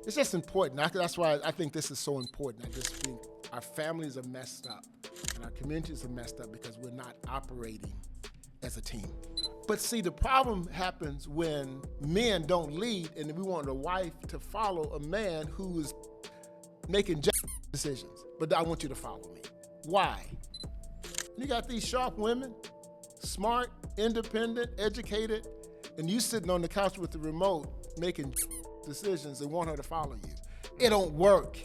It's just important. That's why I think this is so important. I just think our families are messed up and our communities are messed up because we're not operating as a team. But see, the problem happens when men don't lead and we want a wife to follow a man who is making decisions. But I want you to follow me. Why? You got these sharp women, smart, independent, educated, and you sitting on the couch with the remote making decisions and want her to follow you. It don't work.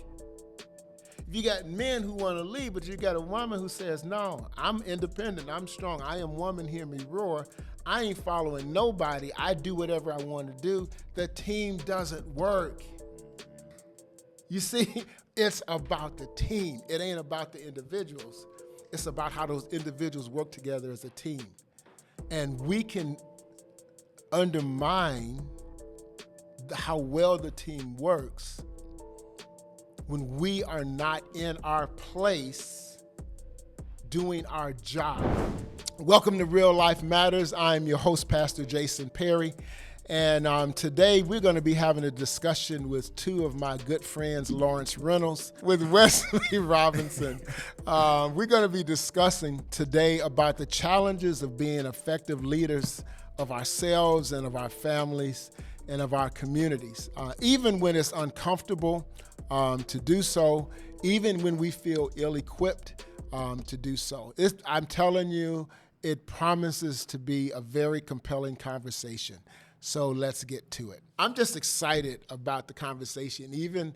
If you got men who want to lead, but you got a woman who says, no, I'm independent, I'm strong, I am woman, hear me roar, I ain't following nobody, I do whatever I want to do, the team doesn't work. You see, it's about the team. It ain't about the individuals. It's about how those individuals work together as a team. And we can undermine how well the team works when we are not in our place doing our job. Welcome to Real Life Matters. I'm your host, Pastor Jason Perry. And today we're going to be having a discussion with two of my good friends, Lawrence Reynolds, with Wesley Robinson. We're going to be discussing today about the challenges of being effective leaders of ourselves and of our families and of our communities, even when it's uncomfortable to do so, even when we feel ill-equipped to do so. I'm telling you, it promises to be a very compelling conversation. So let's get to it. I'm just excited about the conversation. Even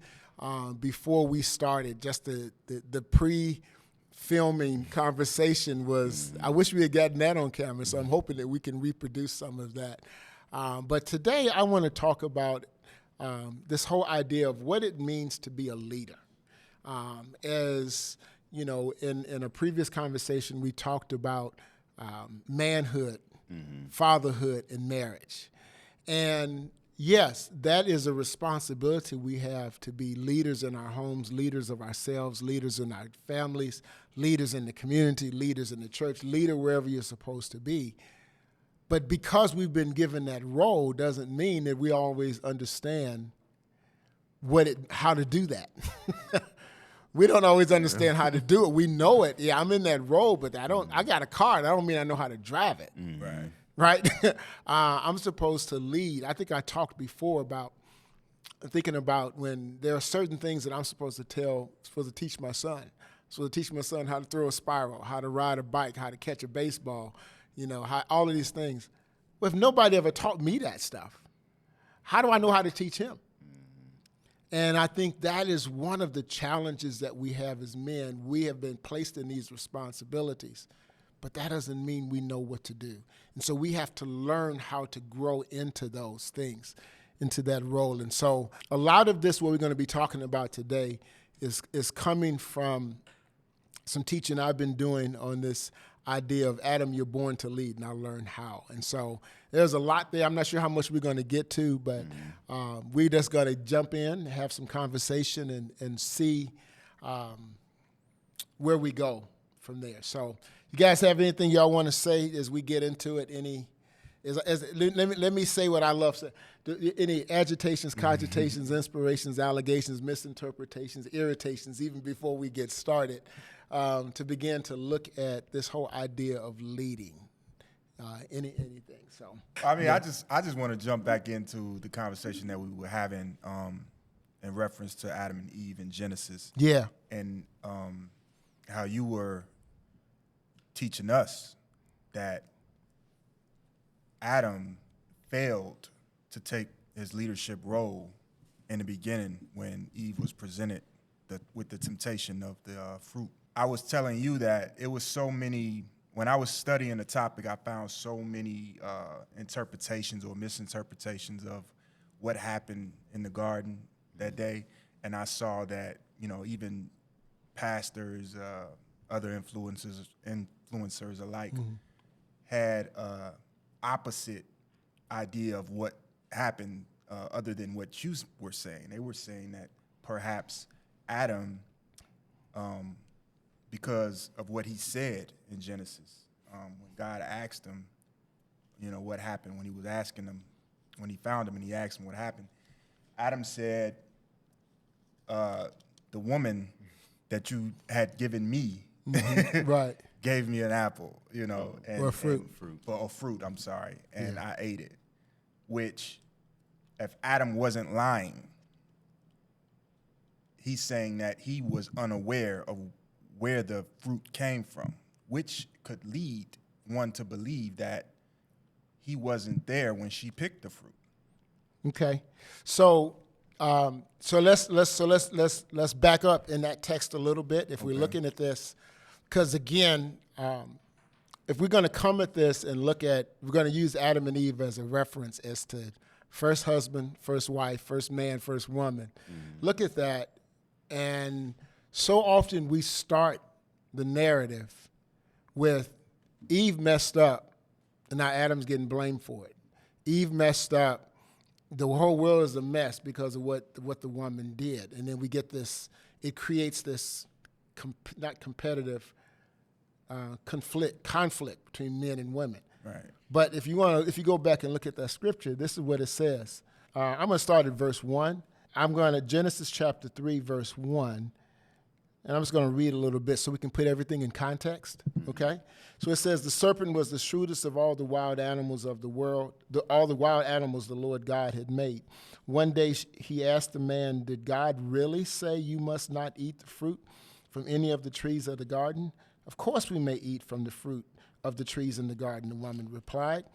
before we started, just the pre-filming conversation was, I wish we had gotten that on camera, so I'm hoping that we can reproduce some of that. But today I want to talk about this whole idea of what it means to be a leader. As you know, in a previous conversation, we talked about manhood, fatherhood, and marriage. And yes, that is a responsibility we have to be leaders in our homes, leaders of ourselves, leaders in our families, leaders in the community, leaders in the church, leader wherever you're supposed to be. But because we've been given that role doesn't mean that we always understand how to do that. We don't always understand how to do it. We know it. Yeah, I'm in that role, but I got a car, and I don't mean I know how to drive it. Right? I'm supposed to lead. I think I talked before about thinking about when there are certain things that I'm supposed to teach my son. I'm supposed to teach my son how to throw a spiral, how to ride a bike, how to catch a baseball, all of these things. Well, if nobody ever taught me that stuff, how do I know how to teach him? And I think that is one of the challenges that we have as men. We have been placed in these responsibilities, but that doesn't mean we know what to do. And so we have to learn how to grow into those things, into that role. And so a lot of this, what we're going to be talking about today, is coming from some teaching I've been doing on this idea of Adam, you're born to lead, and I learned how. And so there's a lot there. I'm not sure how much we're going to get to, but we're just going to jump in, have some conversation, and see where we go from there. So you guys have anything y'all want to say as we get into it? Let me say what I love. Any agitations, cogitations, inspirations, allegations, misinterpretations, irritations, even before we get started, to begin to look at this whole idea of leading. Anything. So I mean, yeah. I just want to jump back into the conversation that we were having in reference to Adam and Eve in Genesis. Yeah. And how you were teaching us that Adam failed to take his leadership role in the beginning when Eve was presented with the temptation of the fruit. I was telling you that it was so many, when I was studying the topic, I found so many interpretations or misinterpretations of what happened in the garden that day. And I saw that, even pastors, other influencers alike had opposite idea of what happened other than what you were saying. They were saying that perhaps Adam, because of what he said in Genesis, when God asked him, what happened, when he was asking him, when he found him and he asked him what happened, Adam said, the woman that you had given me Right. gave me an apple, and Or fruit. or fruit, I'm sorry, and I ate it. Which, if Adam wasn't lying, he's saying that he was unaware of where the fruit came from, which could lead one to believe that he wasn't there when she picked the fruit. Okay, so let's back up in that text a little bit if we're looking at this, because again, if we're going to come at this and we're going to use Adam and Eve as a reference as to first husband, first wife, first man, first woman. Look at that, and so often we start the narrative with Eve messed up, and now Adam's getting blamed for it. Eve messed up. The whole world is a mess because of what the woman did. And then we get this, it creates this, not competitive, conflict between men and women. Right. But if you go back and look at that scripture, this is what it says. I'm going to start at verse 1. I'm going to Genesis chapter 3, verse 1. And I'm just going to read a little bit so we can put everything in context, okay? So it says, the serpent was the shrewdest of all the wild animals of the world, all the wild animals the Lord God had made. One day he asked the man, did God really say you must not eat the fruit from any of the trees of the garden? Of course we may eat from the fruit of the trees in the garden, the woman replied.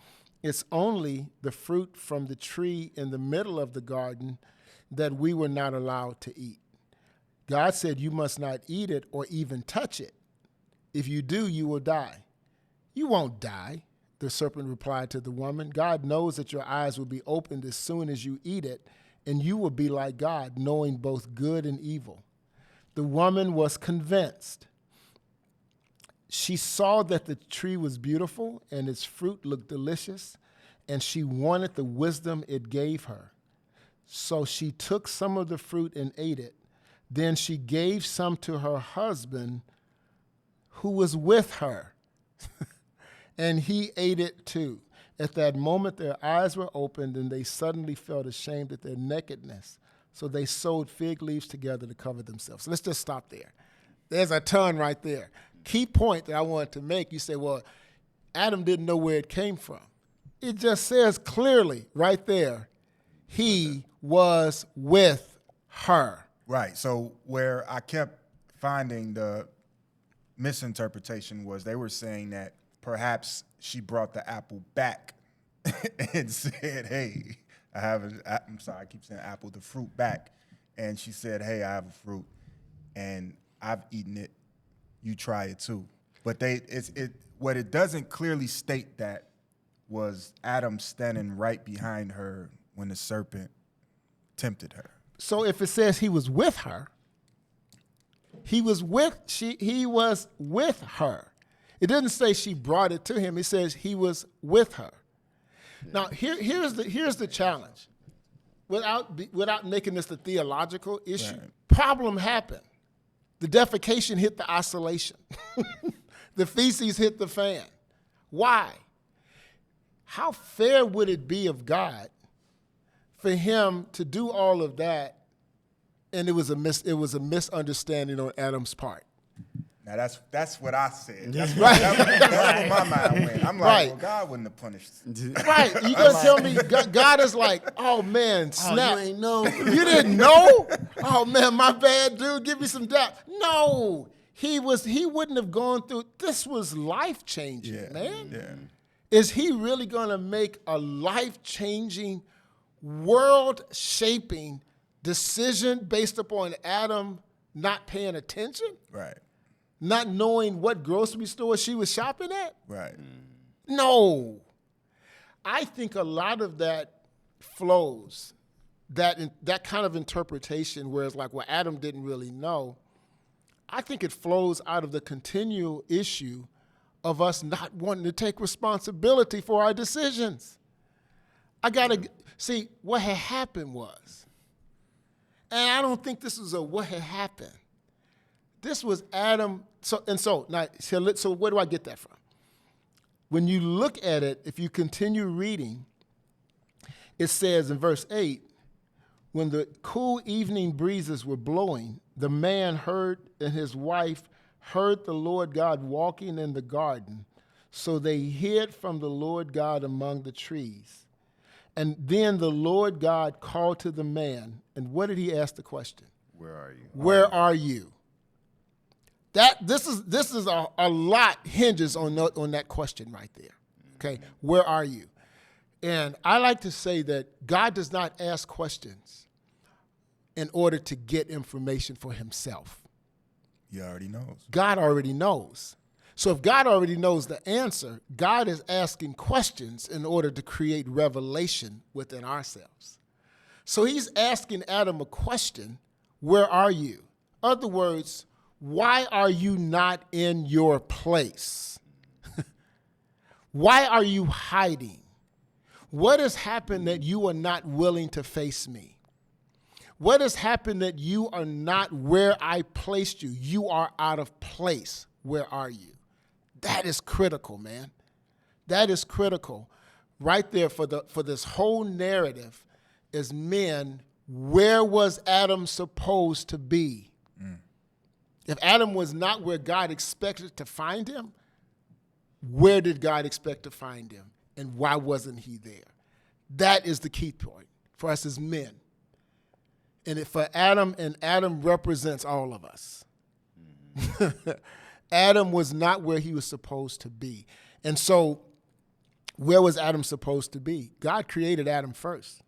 It's only the fruit from the tree in the middle of the garden that we were not allowed to eat. God said you must not eat it or even touch it. If you do, you will die. You won't die, the serpent replied to the woman. God knows that your eyes will be opened as soon as you eat it, and you will be like God, knowing both good and evil. The woman was convinced. She saw that the tree was beautiful and its fruit looked delicious, and she wanted the wisdom it gave her. So she took some of the fruit and ate it. Then she gave some to her husband who was with her, and he ate it too. At that moment, their eyes were opened, and they suddenly felt ashamed at their nakedness. So they sewed fig leaves together to cover themselves. So let's just stop there. There's a ton right there. Key point that I wanted to make, you say, well, Adam didn't know where it came from. It just says clearly right there, he was with her. Right. So where I kept finding the misinterpretation was they were saying that perhaps she brought the apple back and said, hey, I'm sorry, I keep saying apple, the fruit back. And she said, hey, I have a fruit and I've eaten it. You try it too. But what it doesn't clearly state that was Adam standing right behind her when the serpent tempted her. So if it says he was with her, he was with her. It doesn't say she brought it to him. It says he was with her. Yeah. Now here's the challenge. Without making this a theological issue, right. Problem happened. The defecation hit the isolation. The feces hit the fan. Why? How fair would it be of God for him to do all of that, and it was a misunderstanding on Adam's part? Now that's what I said. That's right. That's where my mind went. I'm like, right. Well, God wouldn't have punished. Right? You gonna tell me God is like, oh man, snap! You ain't know. You didn't know? Oh man, my bad, dude. Give me some doubt. No, he wouldn't have gone through. This was life changing, man. Yeah. Is he really gonna make a life changing, world shaping decision based upon Adam not paying attention? Right. Not knowing what grocery store she was shopping at? Right. No. I think a lot of that flows, that kind of interpretation where it's like, well, Adam didn't really know. I think it flows out of the continual issue of us not wanting to take responsibility for our decisions. I got to see what had happened was, and I don't think this was what had happened. This was Adam. So where do I get that from? When you look at it, if you continue reading, it says in verse 8, when the cool evening breezes were blowing, the man heard and his wife heard the Lord God walking in the garden. So they hid from the Lord God among the trees. And then the Lord God called to the man. And what did he ask the question? Where are you? Where are you? This is a lot hinges on that question right there. Okay, where are you? And I like to say that God does not ask questions in order to get information for himself. He already knows. God already knows. So if God already knows the answer, God is asking questions in order to create revelation within ourselves. So he's asking Adam a question, where are you? Other words, why are you not in your place? Why are you hiding? What has happened that you are not willing to face me? What has happened that you are not where I placed you? You are out of place. Where are you? That is critical, man. That is critical. Right there for this whole narrative is men, where was Adam supposed to be? If Adam was not where God expected to find him, where did God expect to find him? And why wasn't he there? That is the key point for us as men. And for Adam, and Adam represents all of us. Adam was not where he was supposed to be. And so where was Adam supposed to be? God created Adam first.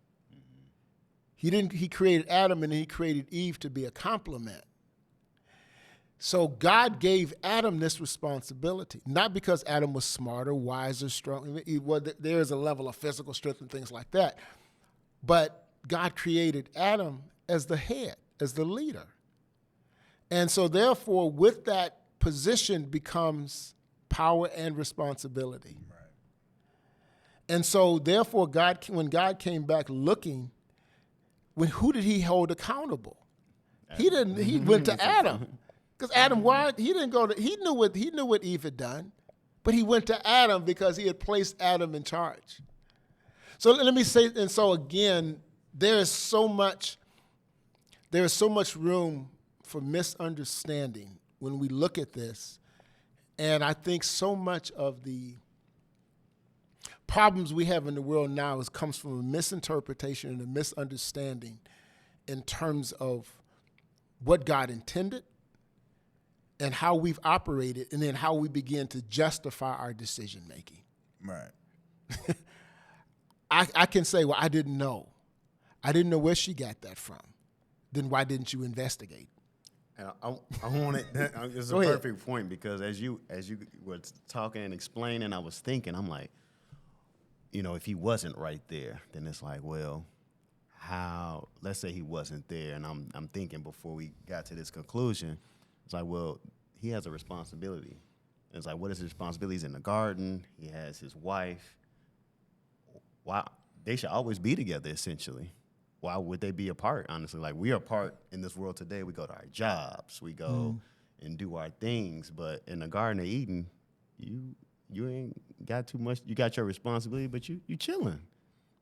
He created Adam and he created Eve to be a complement. So God gave Adam this responsibility, not because Adam was smarter, wiser, stronger. There is a level of physical strength and things like that. But God created Adam as the head, as the leader. And so therefore, with that position becomes power and responsibility. Right. And so therefore, when God came back looking, who did he hold accountable? He didn't. He went to Adam. Because Adam, he didn't go to, he knew what Eve had done, but he went to Adam because he had placed Adam in charge. So let me say, and so again, there is so much room for misunderstanding when we look at this. And I think so much of the problems we have in the world now comes from a misinterpretation and a misunderstanding in terms of what God intended and how we've operated, and then how we begin to justify our decision making. Right. I can say, well, I didn't know. I didn't know where she got that from. Then why didn't you investigate? And I want it. It's a perfect point, because as you were talking and explaining, I was thinking, I'm like, if he wasn't right there, then it's like, well, how? Let's say he wasn't there, and I'm thinking before we got to this conclusion. It's like, well, he has a responsibility. It's like, what is his responsibility? He's in the garden. He has his wife. Why? They should always be together, essentially. Why would they be apart, honestly? Like, we are apart in this world today. We go to our jobs. We go and do our things. But in the Garden of Eden, you ain't got too much. You got your responsibility, but you chilling.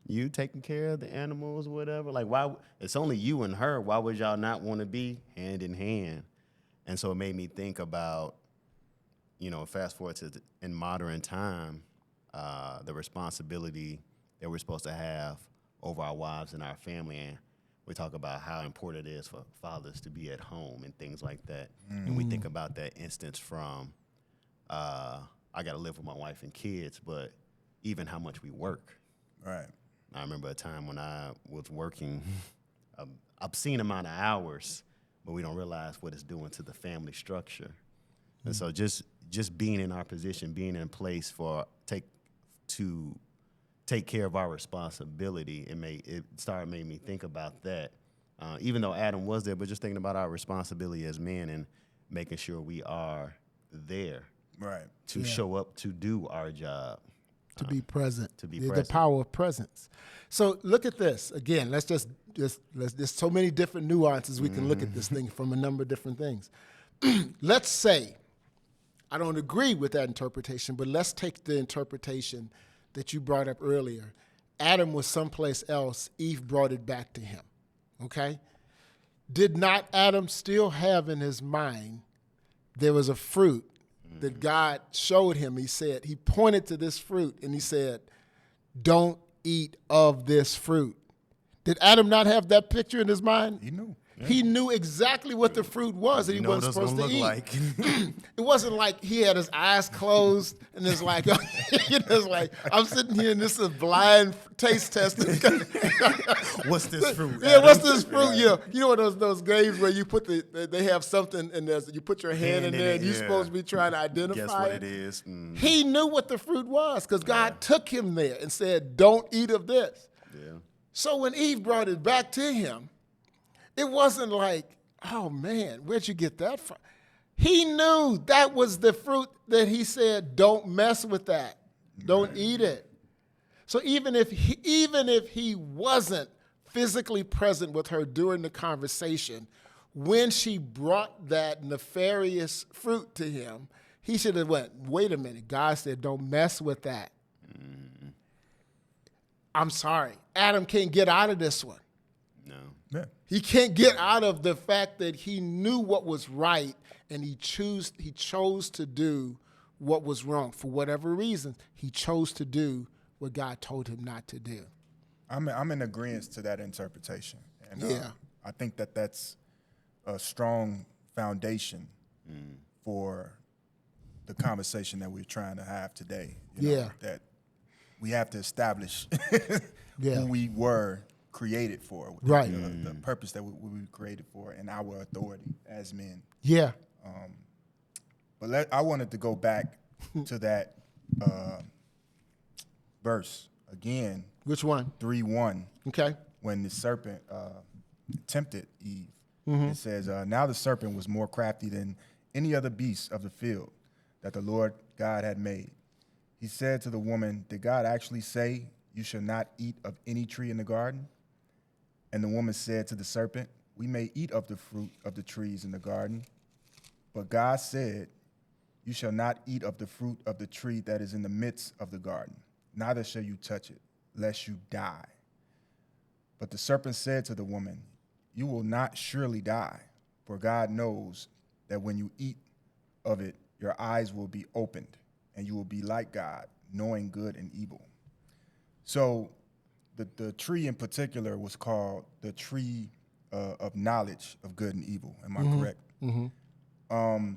You taking care of the animals, whatever. Like, why? It's only you and her. Why would y'all not want to be hand in hand? And so it made me think about, fast forward to in modern time, the responsibility that we're supposed to have over our wives and our family. And we talk about how important it is for fathers to be at home and things like that. And we think about that instance from, I got to live with my wife and kids, but even how much we work. Right. I remember a time when I was working obscene amount of hours, but we don't realize what it's doing to the family structure. And so just being in our position, being in place to take care of our responsibility, it made me think about that. Even though Adam was there, but just thinking about our responsibility as men and making sure we are there. Right. To show up to do our job. To be present. To be present. The power of presence. So look at this. Again, there's so many different nuances we can look at this thing from a number of different things. Let's say, I don't agree with that interpretation, but let's take the interpretation that you brought up earlier. Adam was someplace else. Eve brought it back to him. okay? Did not Adam still have in his mind there was a fruit that God showed him? He pointed to this fruit and he said, don't eat of this fruit. Did Adam not have that picture in his mind? He knew. Yeah. He knew exactly what the fruit was that he wasn't supposed to eat. Like. It wasn't like he had his eyes closed and it's like, it's like I'm sitting here and this is blind taste testing. What's this fruit? Yeah, what's this fruit? You know what those games where you put they have something and you put your hand in there and you're supposed to be trying to identify Guess what it is. Mm. He knew what the fruit was because God took him there and said, don't eat of this. Yeah. So when Eve brought it back to him, it wasn't like, oh man, where'd you get that from? He knew that was the fruit that he said, don't mess with that. Don't eat it. So even if he wasn't physically present with her during the conversation, when she brought that nefarious fruit to him, he should have went, wait a minute, God said, don't mess with that. I'm sorry. Adam can't get out of this one. No. Yeah. He can't get out of the fact that he knew what was right and he chose to do what was wrong. For whatever reason, he chose to do what God told him not to do. I'm in agreement to that interpretation. And Yeah. I think that that's a strong foundation for the conversation that we're trying to have today. You know, Yeah. that we have to establish Yeah. who we were created for. Right. The purpose that we were created for and our authority as men. Yeah. But I wanted to go back to that verse again, Which one? 3:1, Okay. when the serpent tempted Eve. It says, now the serpent was more crafty than any other beast of the field that the Lord God had made. He said to the woman, did God actually say you shall not eat of any tree in the garden? And the woman said to the serpent, we may eat of the fruit of the trees in the garden. But God said, you shall not eat of the fruit of the tree that is in the midst of the garden, neither shall you touch it, lest you die. But the serpent said to the woman, you will not surely die, for God knows that when you eat of it, your eyes will be opened, and you will be like God, knowing good and evil. So the tree in particular was called the tree of knowledge of good and evil. Am I correct? Mm-hmm.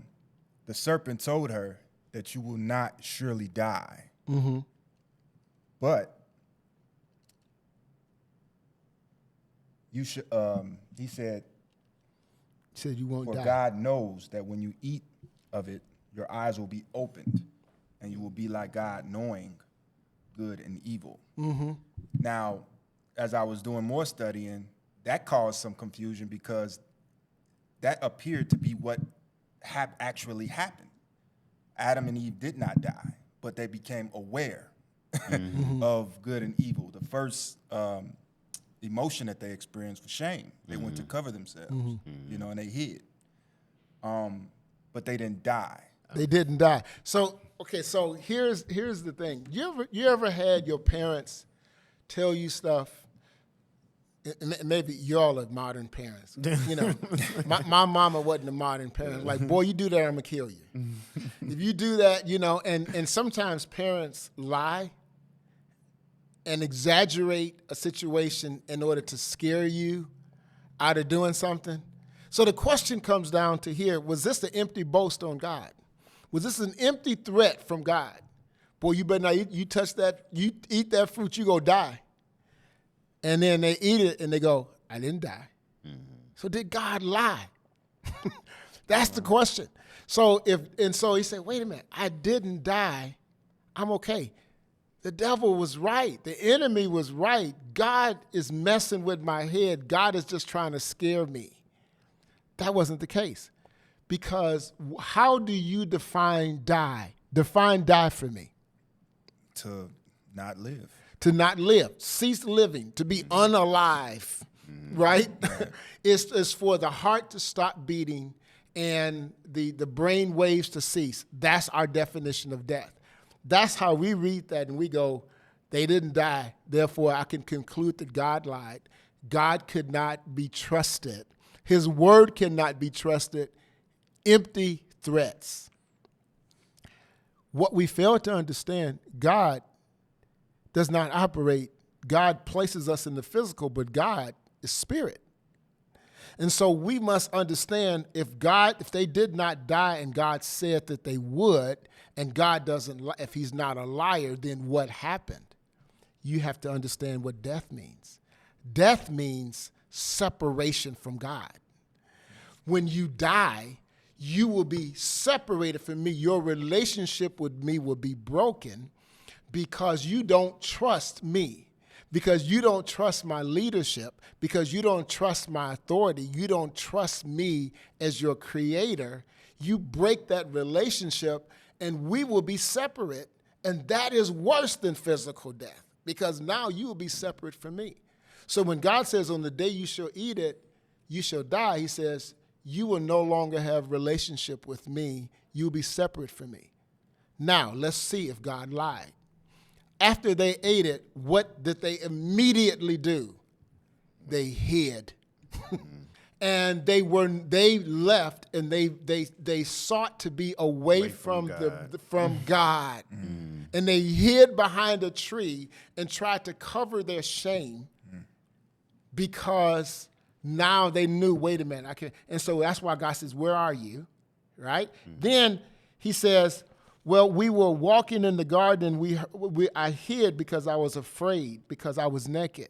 The serpent told her that you will not surely die. Mm-hmm. But you should. He said You won't for die. God knows that when you eat of it, your eyes will be opened, and you will be like God, knowing good and evil. Mm-hmm. Now, as I was doing more studying, that caused some confusion because that appeared to be what actually happened. Adam and Eve did not die, but they became aware of good and evil. The first emotion that they experienced was shame. They went to cover themselves, and they hid. But they didn't die. They didn't die. So here's the thing. You ever had your parents tell you stuff? And maybe y'all are modern parents. My mama wasn't a modern parent. Like, boy, you do that, I'm gonna kill you. If you do that, and sometimes parents lie and exaggerate a situation in order to scare you out of doing something. So the question comes down to here, was this an empty boast on God? Was this an empty threat from God? Boy, you better not, you touch that, you eat that fruit, you go die. And then they eat it and they go, I didn't die. Mm-hmm. So did God lie? That's the question. So he said, wait a minute, I didn't die. I'm okay. The devil was right. The enemy was right. God is messing with my head. God is just trying to scare me. That wasn't the case. Because how do you define die? Define die for me. To not live. To not live, cease living, to be unalive, right? It's for the heart to stop beating and the brain waves to cease. That's our definition of death. That's how we read that and we go, they didn't die, therefore I can conclude that God lied. God could not be trusted. His word cannot be trusted. Empty threats. What we fail to understand, God does not operate. God places us in the physical, but God is spirit. And so we must understand if they did not die and God said that they would, and God doesn't, if he's not a liar, then what happened? You have to understand what death means. Death means separation from God. When you die, you will be separated from me. Your relationship with me will be broken because you don't trust me, because you don't trust my leadership, because you don't trust my authority, you don't trust me as your creator. You break that relationship and we will be separate. And that is worse than physical death, because now you will be separate from me. So when God says on the day you shall eat it, you shall die, he says, you will no longer have relationship with me. You'll be separate from me. Now, let's see if God lied. After they ate it, what did they immediately do? They hid. And they left and they sought to be away from God. And they hid behind a tree and tried to cover their shame because now they knew, wait a minute, I can't. And so that's why God says, where are you? Right? Then he says, well, we were walking in the garden. I hid because I was afraid, because I was naked.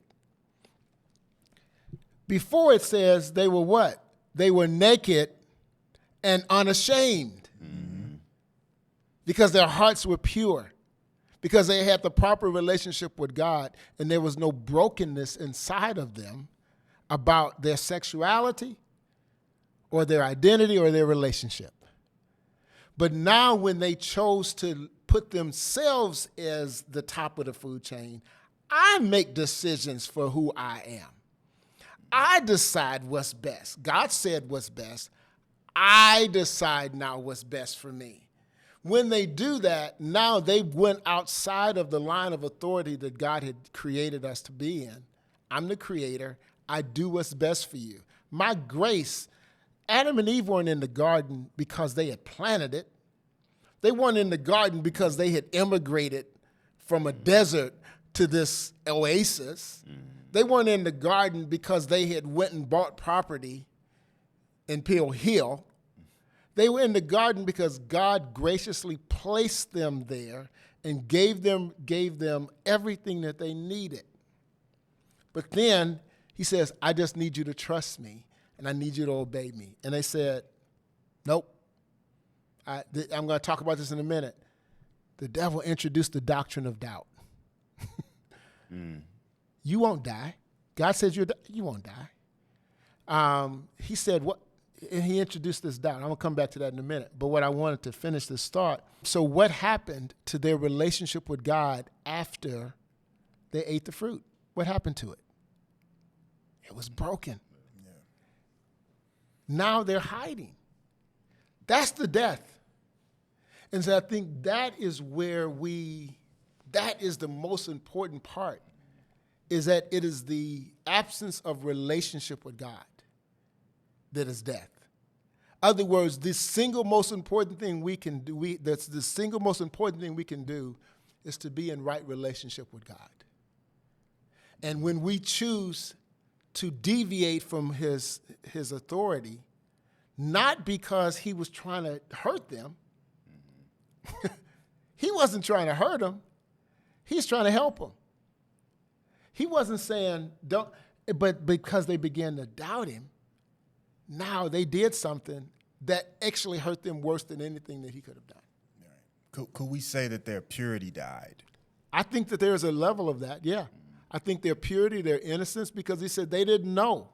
Before it says they were what? They were naked and unashamed because their hearts were pure, because they had the proper relationship with God and there was no brokenness inside of them about their sexuality or their identity or their relationship. But now when they chose to put themselves as the top of the food chain, I make decisions for who I am. I decide what's best. God said what's best. I decide now what's best for me. When they do that, now they went outside of the line of authority that God had created us to be in. I'm the creator. I do what's best for you. My grace, Adam and Eve weren't in the garden because they had planted it. They weren't in the garden because they had immigrated from a desert to this oasis. They weren't in the garden because they had went and bought property in Peel Hill. They were in the garden because God graciously placed them there and gave them everything that they needed. But then he says, I just need you to trust me and I need you to obey me. And they said, nope. I'm going to talk about this in a minute. The devil introduced the doctrine of doubt. You won't die. God says you won't die. He said what? And he introduced this doubt. I'm going to come back to that in a minute. But what I wanted to finish this thought. So what happened to their relationship with God after they ate the fruit? What happened to it? It was broken. Yeah. Now they're hiding. That's the death. And so I think that is where that is the most important part, is that it is the absence of relationship with God that is death. In other words, the single most important thing we can do, the single most important thing we can do is to be in right relationship with God. And when we choose to deviate from his authority, not because he was trying to hurt them, he wasn't trying to hurt them, he's trying to help them. He wasn't saying don't, but because they began to doubt him, now they did something that actually hurt them worse than anything that he could have done. Right. Could we say that their purity died? I think that there's a level of that, yeah. I think their purity, their innocence, because he said they didn't know.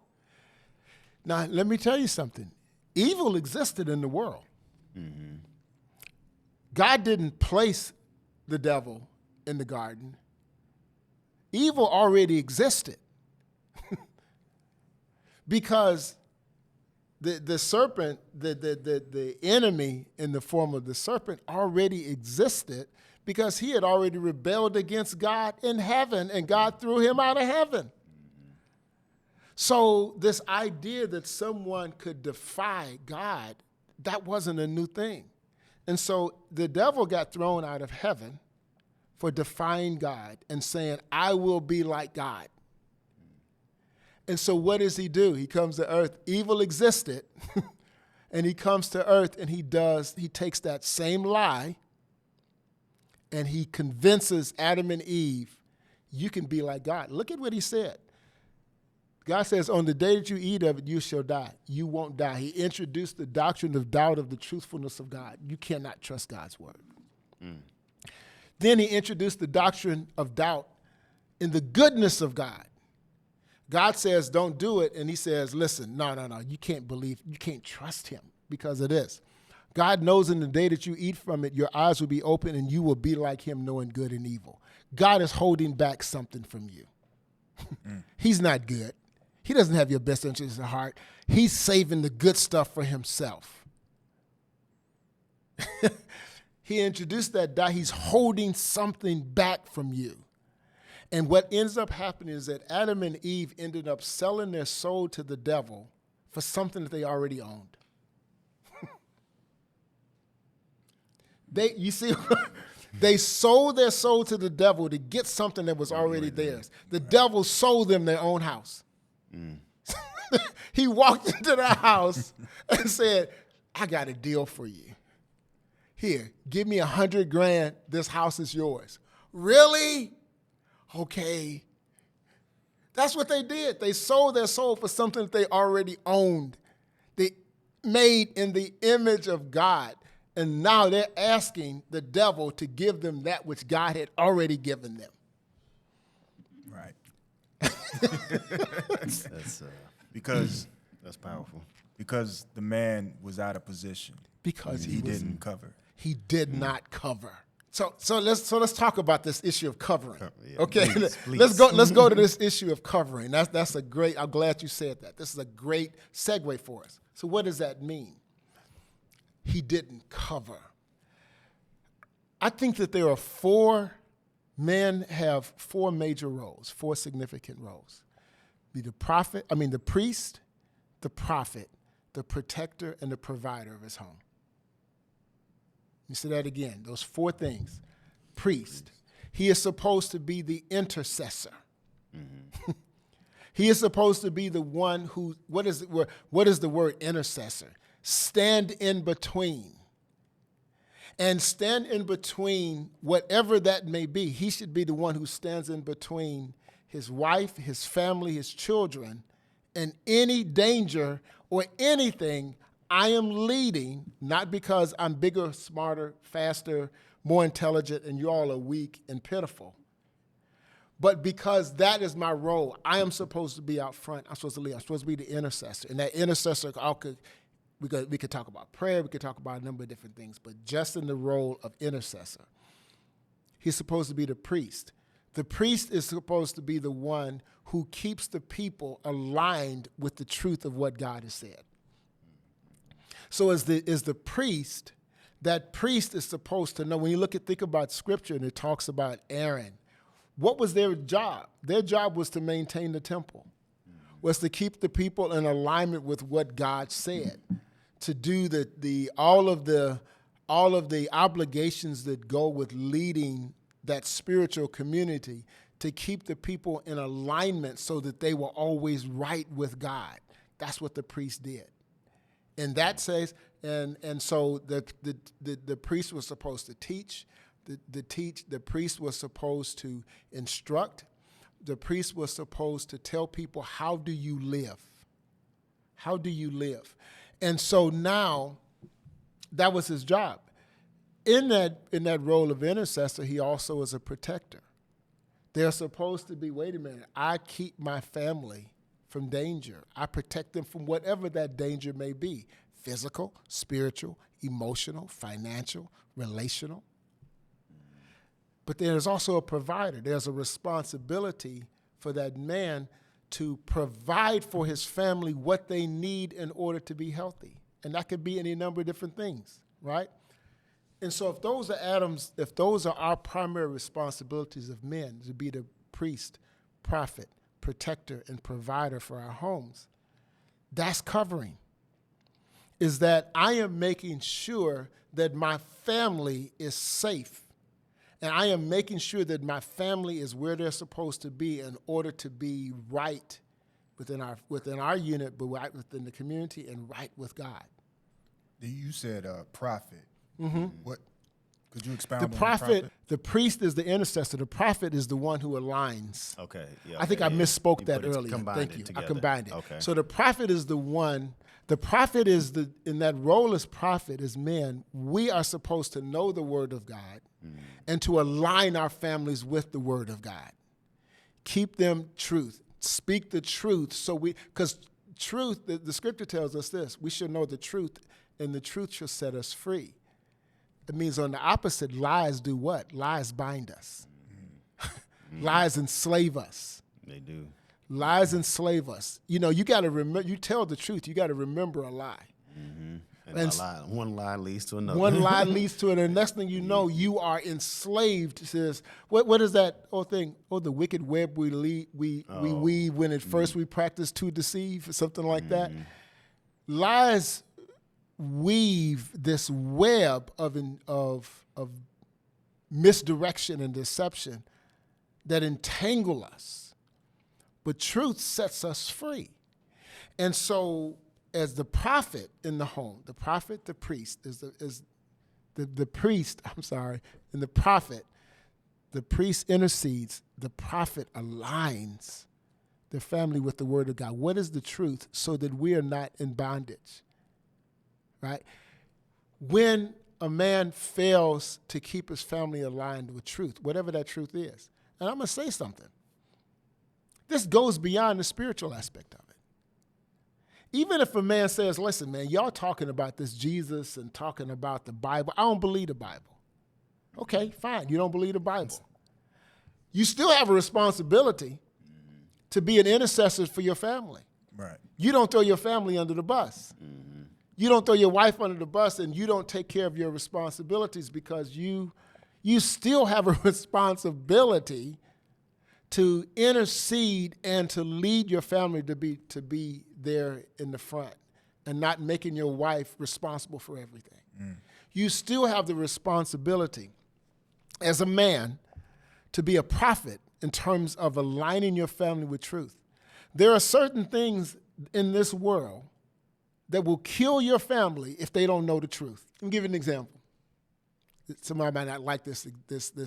Now, let me tell you something. Evil existed in the world. Mm-hmm. God didn't place the devil in the garden. Evil already existed. Because the serpent, the enemy in the form of the serpent already existed because he had already rebelled against God in heaven and God threw him out of heaven. So this idea that someone could defy God, that wasn't a new thing. And so the devil got thrown out of heaven for defying God and saying, I will be like God. And so what does he do? He comes to earth. Evil existed. And he comes to earth and he takes that same lie and he convinces Adam and Eve, you can be like God. Look at what he said. God says, on the day that you eat of it, you shall die. You won't die. He introduced the doctrine of doubt of the truthfulness of God. You cannot trust God's word. Then he introduced the doctrine of doubt in the goodness of God. God says, don't do it. And he says, listen, no. You can't believe, you can't trust him because of this. God knows in the day that you eat from it, your eyes will be open and you will be like him, knowing good and evil. God is holding back something from you. He's not good. He doesn't have your best interests at heart. He's saving the good stuff for himself. He introduced that doubt. He's holding something back from you. And what ends up happening is that Adam and Eve ended up selling their soul to the devil for something that they already owned. They sold their soul to the devil to get something that was already theirs. The devil sold them their own house. He walked into the house and said, I got a deal for you. Here, give me $100,000. This house is yours. Really? Okay. That's what they did. They sold their soul for something that they already owned. They made in the image of God. And now they're asking the devil to give them that which God had already given them. Right. Because that's powerful. Because the man was out of position. Because he didn't cover. He did not cover. So let's talk about this issue of covering. Yeah, Okay, please. Let's go to this issue of covering. That's a great. I'm glad you said that. This is a great segue for us. So what does that mean? He didn't cover. I think that there are men have four major roles, four significant roles. The priest, the prophet, the protector, and the provider of his home. Let me say that again. Those four things. Priest. He is supposed to be the intercessor. Mm-hmm. He is supposed to be the one who, what is the word intercessor? Stand in between. And stand in between whatever that may be. He should be the one who stands in between his wife, his family, his children, and any danger or anything I am leading, not because I'm bigger, smarter, faster, more intelligent, and you all are weak and pitiful, but because that is my role. I am supposed to be out front. I'm supposed to lead. I'm supposed to be the intercessor. And that intercessor, we could talk about prayer. We could talk about a number of different things, but just in the role of intercessor, he's supposed to be the priest. The priest is supposed to be the one who keeps the people aligned with the truth of what God has said. So as the priest, that priest is supposed to know. When you think about Scripture and it talks about Aaron, what was their job? Their job was to maintain the temple, was to keep the people in alignment with what God said, to do all of the obligations that go with leading that spiritual community, to keep the people in alignment so that they were always right with God. That's what the priest did. And that says, and so the priest was supposed to teach, the priest was supposed to instruct, the priest was supposed to tell people, how do you live? How do you live? And so now that was his job. In that role of intercessor, he also is a protector. They're supposed to be, wait a minute, I keep my family from danger. I protect them from whatever that danger may be, physical, spiritual, emotional, financial, relational. But there's also a provider. There's a responsibility for that man to provide for his family what they need in order to be healthy. And that could be any number of different things, right? And so if those are our primary responsibilities of men, to be the priest, prophet, protector and provider for our homes. That's covering. Is that I am making sure that my family is safe. And I am making sure that my family is where they're supposed to be in order to be right within our unit, but right within the community and right with God. You said prophet. What? Could you expound The on the prophet, the priest is the intercessor. The prophet is the one who aligns. Okay. Yeah. I think I misspoke You that put it- earlier. combined Thank it you. I together. combined it. Okay. So the prophet is the one. The prophet is in that role as prophet, as men, we are supposed to know the word of God and to align our families with the word of God. Keep them truth. Speak the truth. Because truth, the scripture tells us this, we should know the truth and the truth shall set us free. It means on the opposite, lies do what? Lies bind us. Lies enslave us. They do. Lies enslave us. You know, you got to remember, you tell the truth, you got to remember a lie. And one lie leads to another. One lie leads to it, and the next thing you know, you are enslaved to this. What is that old thing? Oh, the wicked web we weave when at first we practice to deceive, or something like that. Lies weave this web of misdirection and deception that entangle us. But truth sets us free. And so as the prophet in the home, the prophet, the priest, the priest, and the prophet, the priest intercedes, the prophet aligns the family with the word of God. What is the truth so that we are not in bondage? Right? When a man fails to keep his family aligned with truth, whatever that truth is, and I'm going to say something. This goes beyond the spiritual aspect of it. Even if a man says, listen, man, y'all talking about this Jesus and talking about the Bible. I don't believe the Bible. Okay, fine. You don't believe the Bible. You still have a responsibility to be an intercessor for your family. Right. You don't throw your family under the bus. You don't throw your wife under the bus, and you don't take care of your responsibilities because you still have a responsibility to intercede and to lead your family to be there in the front and not making your wife responsible for everything. You still have the responsibility as a man to be a prophet in terms of aligning your family with truth. There are certain things in this world that will kill your family if they don't know the truth. Let me give you an example. Somebody might not like this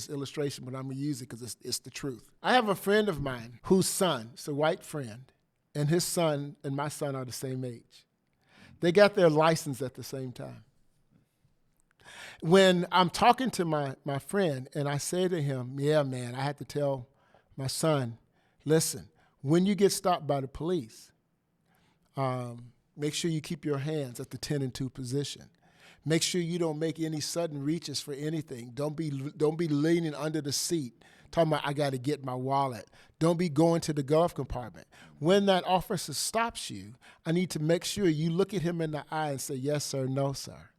illustration, but I'm going to use it because it's the truth. I have a friend of mine whose son, it's a white friend, and his son and my son are the same age. They got their license at the same time. When I'm talking to my friend and I say to him, yeah, man, I had to tell my son, listen, when you get stopped by the police, make sure you keep your hands at the 10 and 2 position. Make sure you don't make any sudden reaches for anything. Don't be leaning under the seat, talking about I got to get my wallet. Don't be going to the glove compartment. When that officer stops you, I need to make sure you look at him in the eye and say, yes, sir, no, sir.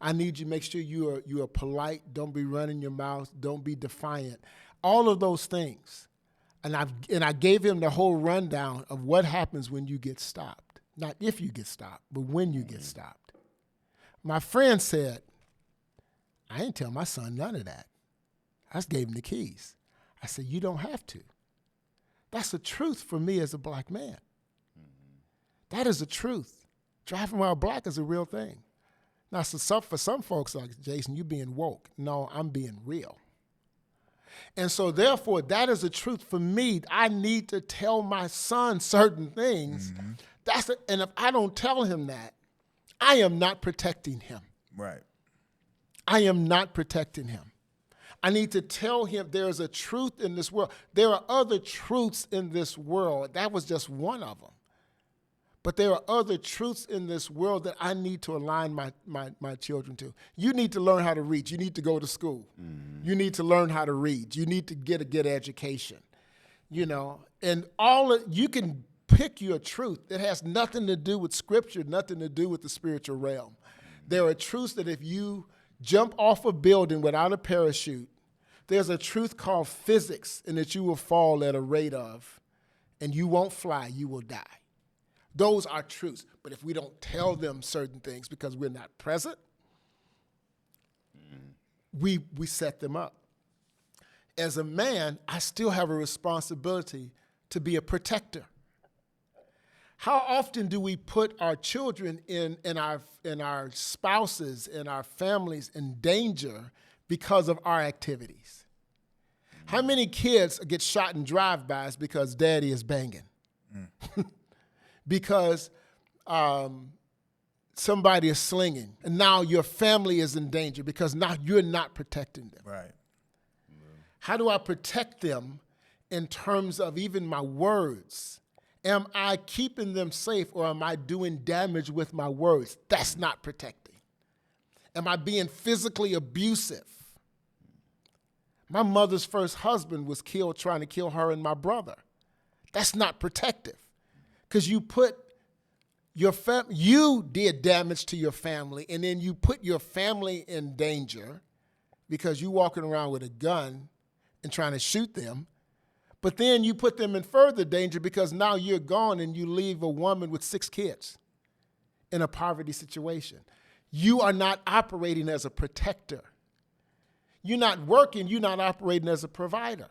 I need you to make sure you are polite. Don't be running your mouth. Don't be defiant. All of those things. And I gave him the whole rundown of what happens when you get stopped. Not if you get stopped, but when you get stopped. My friend said, I didn't tell my son none of that. I just gave him the keys. I said, you don't have to. That's the truth for me as a black man. That is the truth. Driving while black is a real thing. Now, for some folks like, Jason, you being woke. No, I'm being real. And so therefore, that is the truth for me. I need to tell my son certain things. And if I don't tell him that, I am not protecting him. Right. I am not protecting him. I need to tell him there's a truth in this world. There are other truths in this world. That was just one of them. But there are other truths in this world that I need to align my children to. You need to learn how to read. You need to go to school. You need to learn how to read. You need to get a good education. You know, and you can pick your truth. It has nothing to do with scripture, nothing to do with the spiritual realm. There are truths that if you jump off a building without a parachute, there's a truth called physics and that you will fall at a rate of. and you won't fly, you will die. Those are truths. But if we don't tell them certain things because we're not present, we set them up. As a man, I still have a responsibility to be a protector. How often do we put our children in our spouses, in our families in danger because of our activities? How many kids get shot in drive-bys because daddy is banging? Because somebody is slinging, and now your family is in danger because now you're not protecting them. Right. How do I protect them in terms of even my words? Am I keeping them safe, or am I doing damage with my words? That's not protecting. Am I being physically abusive? My mother's first husband was killed trying to kill her and my brother. That's not protective, because you put you did damage to your family, and then you put your family in danger because you walking around with a gun and trying to shoot them. But then you put them in further danger because now you're gone and you leave a woman with 6 kids in a poverty situation. You are not operating as a protector. You're not working, you're not operating as a provider.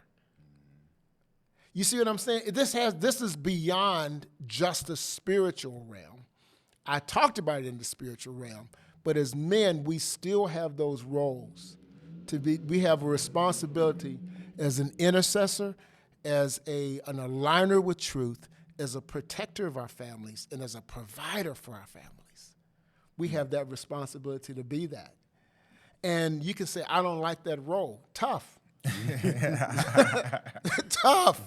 You see what I'm saying? This is beyond just the spiritual realm. I talked about it in the spiritual realm, but as men, we still have those roles. We have a responsibility as an intercessor, as an aligner with truth, as a protector of our families, and as a provider for our families. We have that responsibility to be that. And you can say, I don't like that role. Tough. Tough.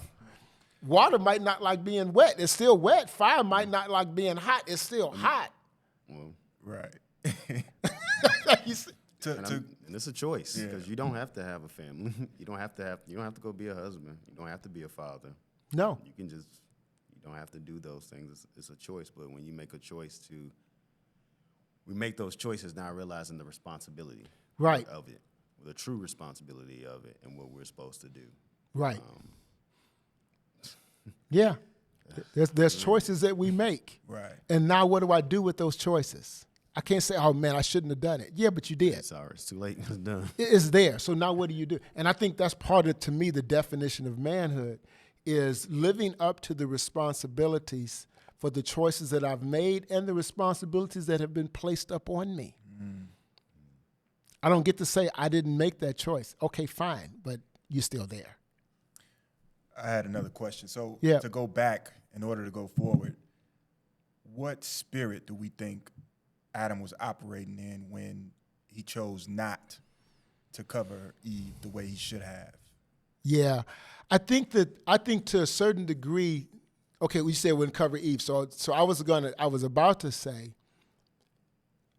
Water might not like being wet. It's still wet. Fire might not like being hot. It's still hot. Well, Right. and it's a choice, because you don't have to have a family. You don't have to go be a husband. You don't have to be a father. No. You don't have to do those things. It's a choice. But when you make a choice we make those choices now realizing the responsibility Right. of it, the true responsibility of it, and what we're supposed to do. Right. Yeah. There's choices that we make. Right. And now what do I do with those choices? I can't say, oh, man, I shouldn't have done it. Yeah, but you did. Sorry, it's too late. It's done. It's there. So now what do you do? And I think that's part of, to me, the definition of manhood is living up to the responsibilities for the choices that I've made and the responsibilities that have been placed upon me. I don't get to say I didn't make that choice. Okay, fine, but you're still there. I had another question. So Yeah. to go back in order to go forward, what spirit do we think Adam was operating in when he chose not to cover Eve the way he should have? Yeah, I think to a certain degree, okay, we said wouldn't cover Eve. So I was about to say,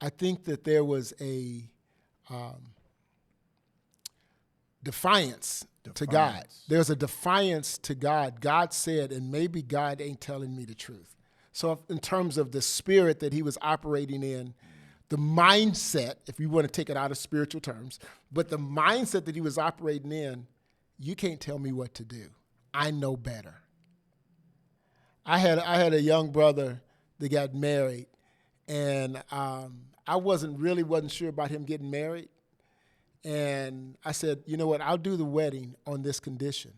I think that there was a defiance to God. There's a defiance to God. God said, and maybe God ain't telling me the truth. So in terms of the spirit that he was operating in, the mindset, if you want to take it out of spiritual terms, but the mindset that he was operating in, you can't tell me what to do. I know better. I had a young brother that got married, and I wasn't sure about him getting married. And I said, you know what, I'll do the wedding on this condition,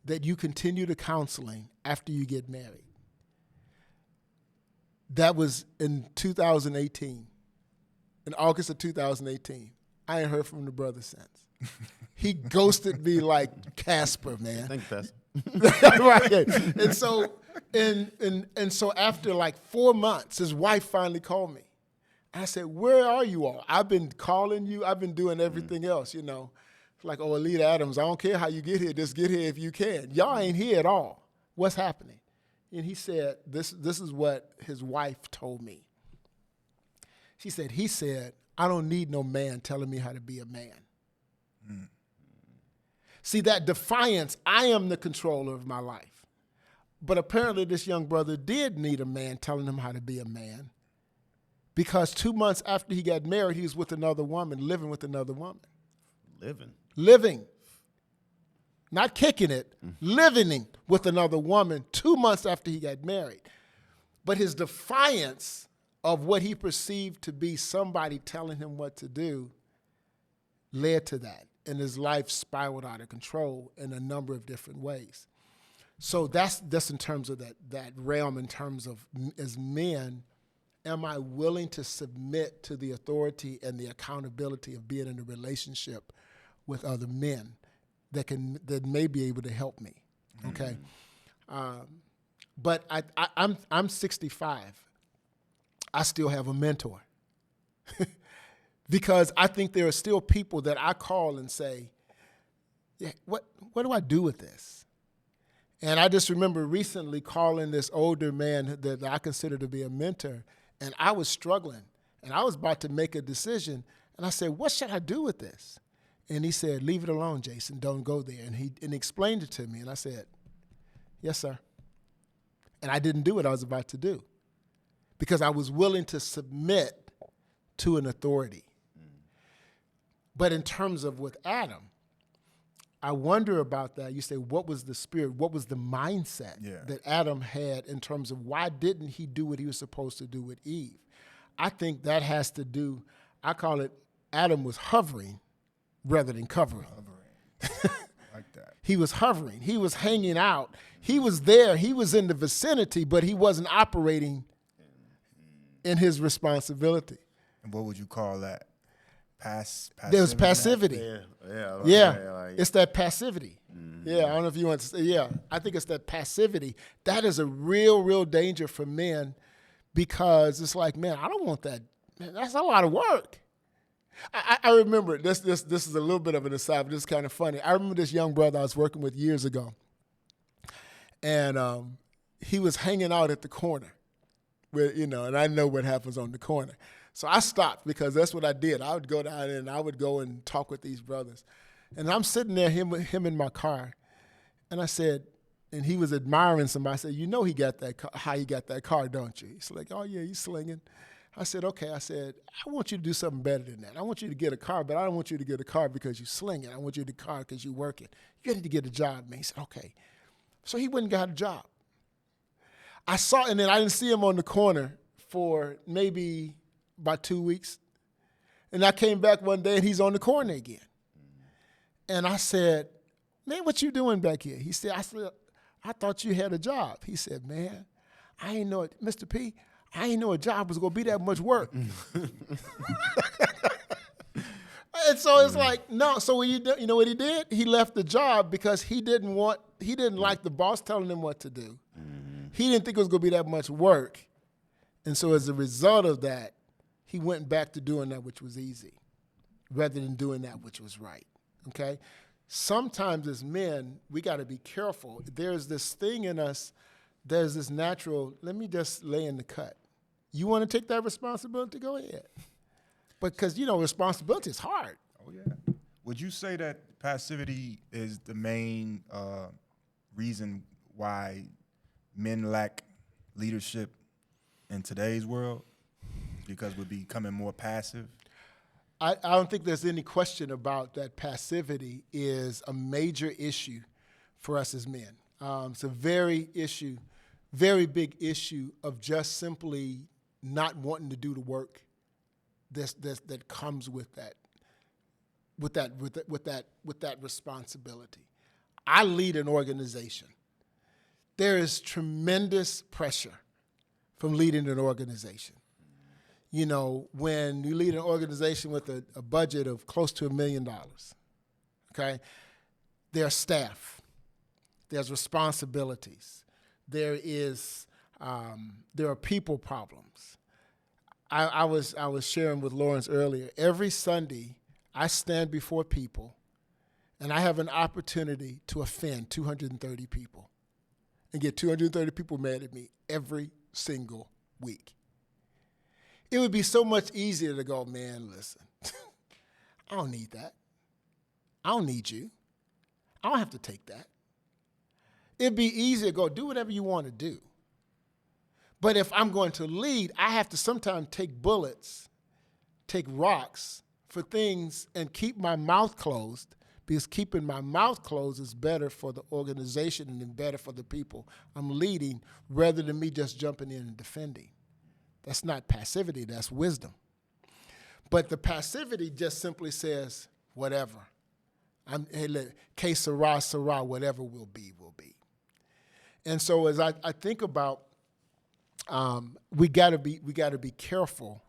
that you continue the counseling after you get married. That was in 2018, in August of 2018. I ain't heard from the brother since. He ghosted me like Casper, man. I think that's right. And so after like 4 months, his wife finally called me. I said, where are you all? I've been calling you. I've been doing everything else, you know. Like, oh, Alita Adams, I don't care how you get here. Just get here if you can. Y'all ain't here at all. What's happening? And he said, this is what his wife told me. He said, I don't need no man telling me how to be a man. See, that defiance, I am the controller of my life. But apparently this young brother did need a man telling him how to be a man, because 2 months after he got married, he was with another woman, living with another woman. living. not kicking it, living with another woman 2 months after he got married. But his defiance of what he perceived to be somebody telling him what to do led to that. And his life spiraled out of control in a number of different ways. So that's in terms of that realm, in terms of, as men, am I willing to submit to the authority and the accountability of being in a relationship with other men that may be able to help me? Okay. But I'm 65. I still have a mentor. Because I think there are still people that I call and say, yeah, what do I do with this? And I just remember recently calling this older man that I consider to be a mentor, and I was struggling, and I was about to make a decision, and I said, what should I do with this? And he said, leave it alone, Jason, don't go there. And he explained it to me, and I said, yes, sir. And I didn't do what I was about to do because I was willing to submit to an authority. But in terms of with Adam, I wonder about that. You say, what was the spirit? What was the mindset that Adam had in terms of why didn't he do what he was supposed to do with Eve? I think that has to do, I call it Adam was hovering rather than covering. Like that. He was hovering. He was hanging out. He was there. He was in the vicinity, but he wasn't operating in his responsibility. And what would you call that? Passivity? There was passivity. Yeah. It's that passivity. Mm-hmm. Yeah, I don't know if you want to say, yeah. I think it's that passivity. That is a real danger for men because it's like, man, I don't want that. Man, that's a lot of work. I remember, this is a little bit of an aside, but this is kind of funny. I remember this young brother I was working with years ago, and he was hanging out at the corner, where, and I know what happens on the corner. So I stopped because that's what I did. I would go down there and I would go and talk with these brothers. And I'm sitting there, him in my car, and I said, and he was admiring somebody. I said, he got that car, how he got that car, don't you? He's like, oh yeah, he's slinging. I said, okay. I said, I want you to do something better than that. I want you to get a car, but I don't want you to get a car because you slinging. I want you to get a car because you working. You need to get a job, man. He said, okay. So he went and got a job. And then I didn't see him on the corner for maybe about 2 weeks. And I came back one day and he's on the corner again. And I said, man, what you doing back here? He said, I thought you had a job. He said, man, I ain't know it. Mr. P, I ain't know a job was going to be that much work. And so it's like, no. So you know what he did? He left the job because he didn't like the boss telling him what to do. Mm-hmm. He didn't think it was going to be that much work. And so as a result of that, he went back to doing that which was easy rather than doing that which was right, okay? Sometimes as men, we got to be careful. There's this thing in us, there's this natural, let me just lay in the cut. You want to take that responsibility? Go ahead. Because, responsibility is hard. Oh, yeah. Would you say that passivity is the main reason why men lack leadership in today's world? Because we're becoming more passive? I don't think there's any question about that. Passivity is a major issue for us as men. It's a very big issue of just simply not wanting to do the work that comes with that responsibility. I lead an organization. There is tremendous pressure from leading an organization. When you lead an organization with a budget of close to $1 million, okay, there's staff, there's responsibilities, there are people problems. I was sharing with Lawrence earlier. Every Sunday, I stand before people, and I have an opportunity to offend 230 people and get 230 people mad at me every single week. It would be so much easier to go, man, listen, I don't need that. I don't need you. I don't have to take that. It'd be easier to go do whatever you want to do. But if I'm going to lead, I have to sometimes take bullets, take rocks for things and keep my mouth closed because keeping my mouth closed is better for the organization and better for the people I'm leading rather than me just jumping in and defending. That's not passivity, that's wisdom. But the passivity just simply says, whatever. Que sera, sera, whatever will be, will be. And so as I think about, we gotta be careful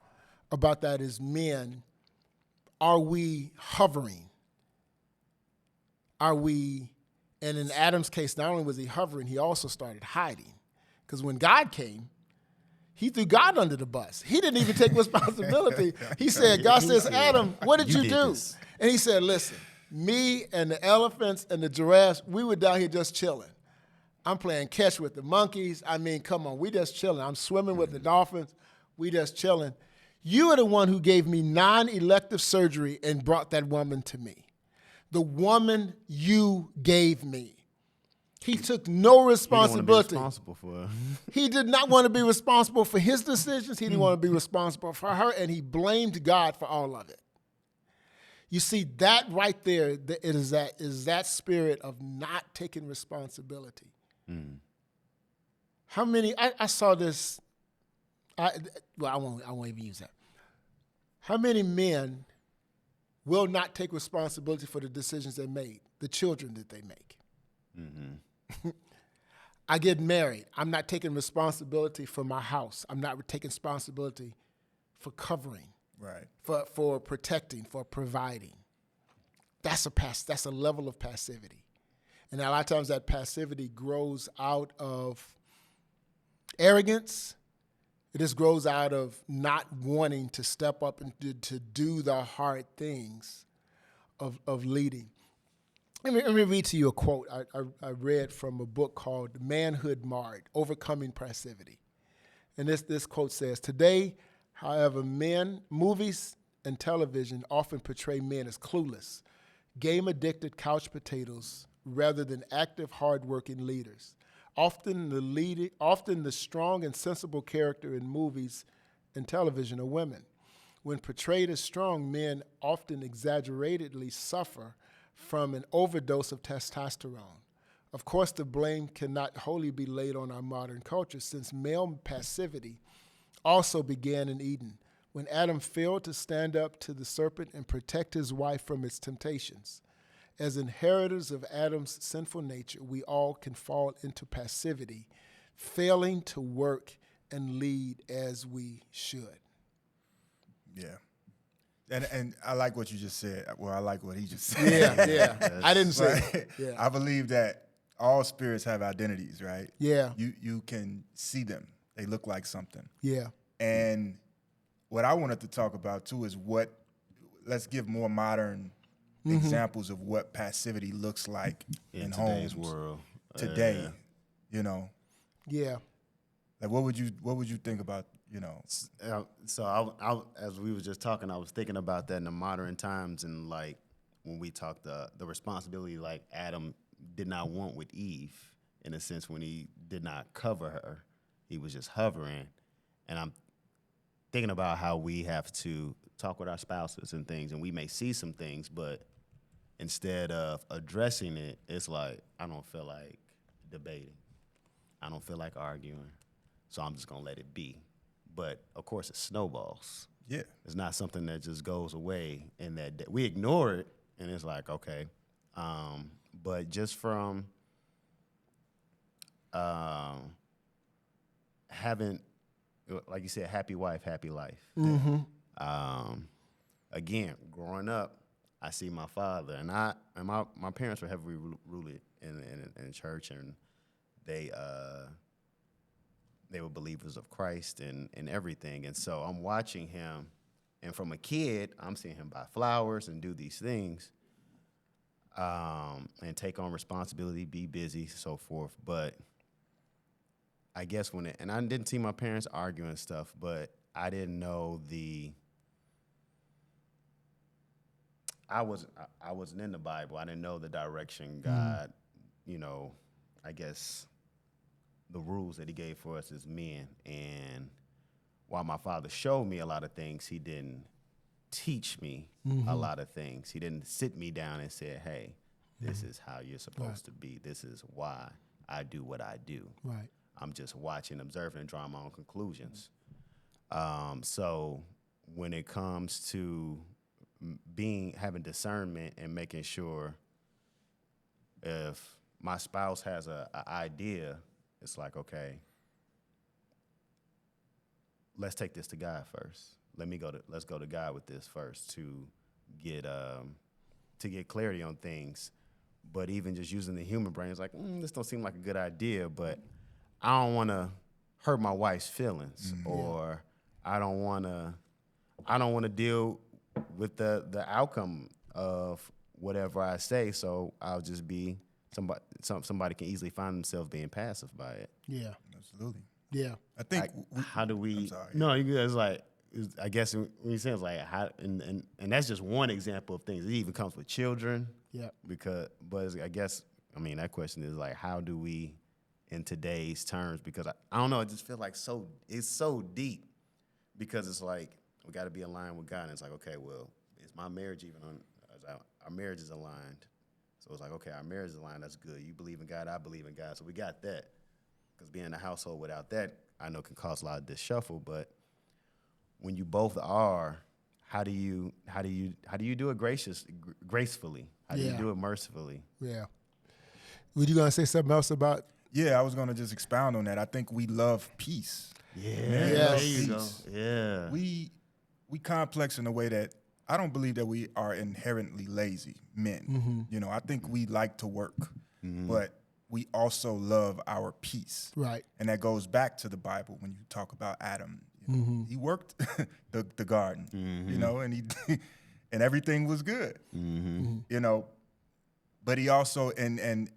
about that as men. Are we hovering? Are we, and in Adam's case, not only was he hovering, he also started hiding. Because when God came, he threw God under the bus. He didn't even take responsibility. He said, God says, Adam, what did you do? This. And he said, listen, me and the elephants and the giraffes, we were down here just chilling. I'm playing catch with the monkeys. I mean, come on, we just chilling. I'm swimming with the dolphins. We just chilling. You are the one who gave me non-elective surgery and brought that woman to me. The woman you gave me. He took no responsibility. He didn't want to be responsible for her. He did not want to be responsible for his decisions. He didn't want to be responsible for her, and he blamed God for all of it. You see, that right there is that spirit of not taking responsibility. How many? I saw this. I won't even use that. How many men will not take responsibility for the decisions they made, the children that they make? I get married. I'm not taking responsibility for my house. I'm not taking responsibility for covering, Right. for protecting, for providing. That's a level of passivity. And a lot of times that passivity grows out of arrogance. It just grows out of not wanting to step up and to do the hard things of leading. Let me read to you a quote I read from a book called Manhood Marred, Overcoming Passivity. And this quote says, today, however, movies and television often portray men as clueless, game-addicted couch potatoes rather than active, hard-working leaders. Often the strong and sensible character in movies and television are women. When portrayed as strong, men often exaggeratedly suffer from an overdose of testosterone. Of course, the blame cannot wholly be laid on our modern culture, since male passivity also began in Eden, when Adam failed to stand up to the serpent and protect his wife from its temptations. As inheritors of Adam's sinful nature, we all can fall into passivity, failing to work and lead as we should. Yeah. And I like what you just said. Well, I like what he just said. Yeah. I didn't say it. Yeah. I believe that all spirits have identities, right? Yeah. You can see them. They look like something. Yeah. And what I wanted to talk about too is let's give more modern examples of what passivity looks like in today's homes world. today. You know, Yeah. like what would you think about, you know? So I, as we were just talking, I was thinking about that in the modern times, and like when we talked the responsibility like Adam did not want with Eve, in a sense, when he did not cover her, he was just hovering. And I'm thinking about how we have to talk with our spouses and things, and we may see some things, but instead of addressing it, it's like, I don't feel like debating. I don't feel like arguing, so I'm just gonna let it be. But of course, it snowballs. Yeah. It's not something that just goes away and that we ignore it, and it's like, okay. But just from having, like you said, happy wife, happy life. Again, growing up, I see my father, and my parents were heavily rooted in church, and they were believers of Christ and everything. And so I'm watching him, and from a kid, I'm seeing him buy flowers and do these things, and take on responsibility, be busy, so forth. But I guess and I didn't see my parents argue and stuff, but I didn't know I wasn't in the Bible. I didn't know the direction God, I guess the rules that he gave for us as men. And while my father showed me a lot of things, he didn't teach me a lot of things. He didn't sit me down and say, hey, this is how you're supposed to be. This is why I do what I do. Right. I'm just watching, observing, and drawing my own conclusions. So when it comes to having discernment and making sure if my spouse has a idea, it's like, okay, let's take this to God first. Let's go to God with this first to get clarity on things. But even just using the human brain, it's like, this don't seem like a good idea, but I don't want to hurt my wife's feelings, or I don't want to deal with the outcome of whatever I say. So I'll just be somebody can easily find themselves being passive by it. Yeah. Absolutely. Yeah. I think. How do we? I'm sorry. No, you guys like. I guess when you say it's like how, and that's just one example of things. It even comes with children. Yeah. I guess that question is like, how do we, in today's terms? Because I don't know. It just feels like it's so deep, because it's like we got to be aligned with God. And it's like, okay, well, is my marriage even on? Our marriage is aligned. So it's like, okay, our marriage is aligned. That's good. You believe in God. I believe in God. So we got that. Because being in a household without that, I know can cause a lot of disshuffle. But when you both are, how do you do it gracefully? How do you do it mercifully? Yeah. Were you gonna say something else about? Yeah, I was gonna just expound on that. I think we love peace. Yeah. Yes. There you go. Yeah. We complex in a way that I don't believe that we are inherently lazy men. I think we like to work, but we also love our peace. Right. And that goes back to the Bible when you talk about Adam. He worked the garden, and he and everything was good. But he also in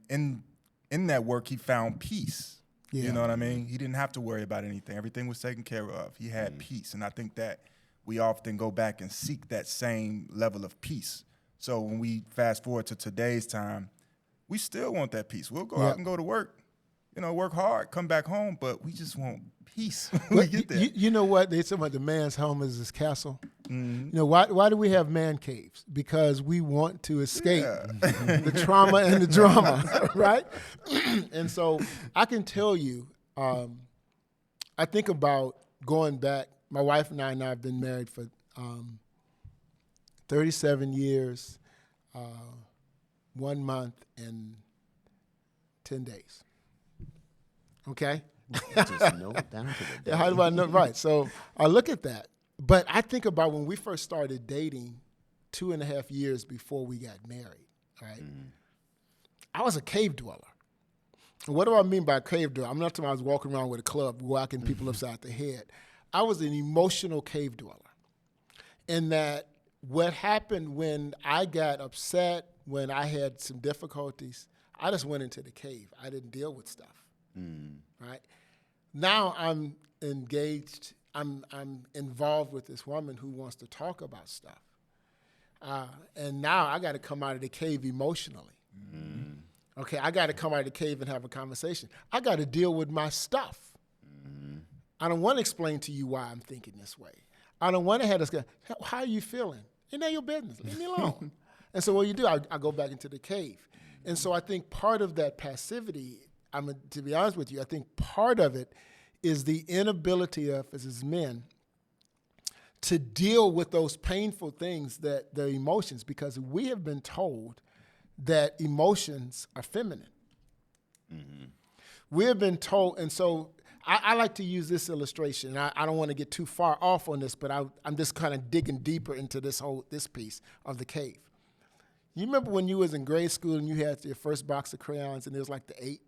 that work he found peace. Yeah. You know what I mean? He didn't have to worry about anything. Everything was taken care of. He had peace. And I think that we often go back and seek that same level of peace. So when we fast forward to today's time, we still want that peace. We'll go out and go to work, work hard, come back home, but we just want peace when we get there. You know what? They say about the man's home is his castle. Why do we have man caves? Because we want to escape the trauma and the drama, right? And so I can tell you, I think about going back. My wife and I now have been married for 37 years, 1 month, and 10 days. Okay? Just note it down to the day. How do I know? Right. So I look at that. But I think about when we first started dating 2.5 years before we got married, right? I was a cave dweller. And what do I mean by cave dweller? I'm not talking about I was walking around with a club, whacking people upside the head. I was an emotional cave dweller. In that what happened when I got upset, when I had some difficulties, I just went into the cave. I didn't deal with stuff, right? Now I'm engaged. I'm involved with this woman who wants to talk about stuff. And now I got to come out of the cave emotionally. Okay, I got to come out of the cave and have a conversation. I got to deal with my stuff. I don't want to explain to you why I'm thinking this way. I don't want to have this guy, how are you feeling? Ain't that your business? Leave me alone. And so what you do, I go back into the cave. And so I think part of that passivity, to be honest with you, I think part of it is the inability of us as men to deal with those painful things, that the emotions, because we have been told that emotions are feminine. We have been told, and so I like to use this illustration. I don't want to get too far off on this, but I'm just kind of digging deeper into this piece of the cave. You remember when you was in grade school and you had your first box of crayons and it was like the 8?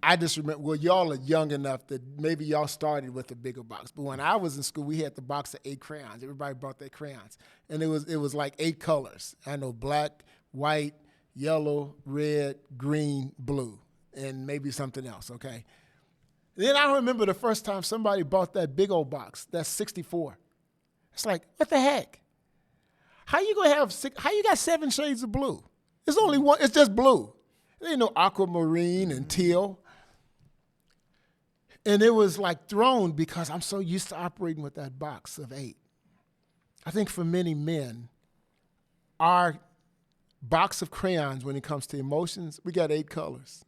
I just remember, well, y'all are young enough that maybe y'all started with a bigger box. But when I was in school, we had the box of 8 crayons. Everybody brought their crayons. And it was like 8 colors. I know black, white, yellow, red, green, blue, and maybe something else, okay? Then I remember the first time somebody bought that big old box, that's 64. It's like, what the heck? How you got 7 shades of blue? It's only one, it's just blue. There ain't no aquamarine and teal. And it was like thrown because I'm so used to operating with that box of 8. I think for many men, our box of crayons when it comes to emotions, we got 8 colors.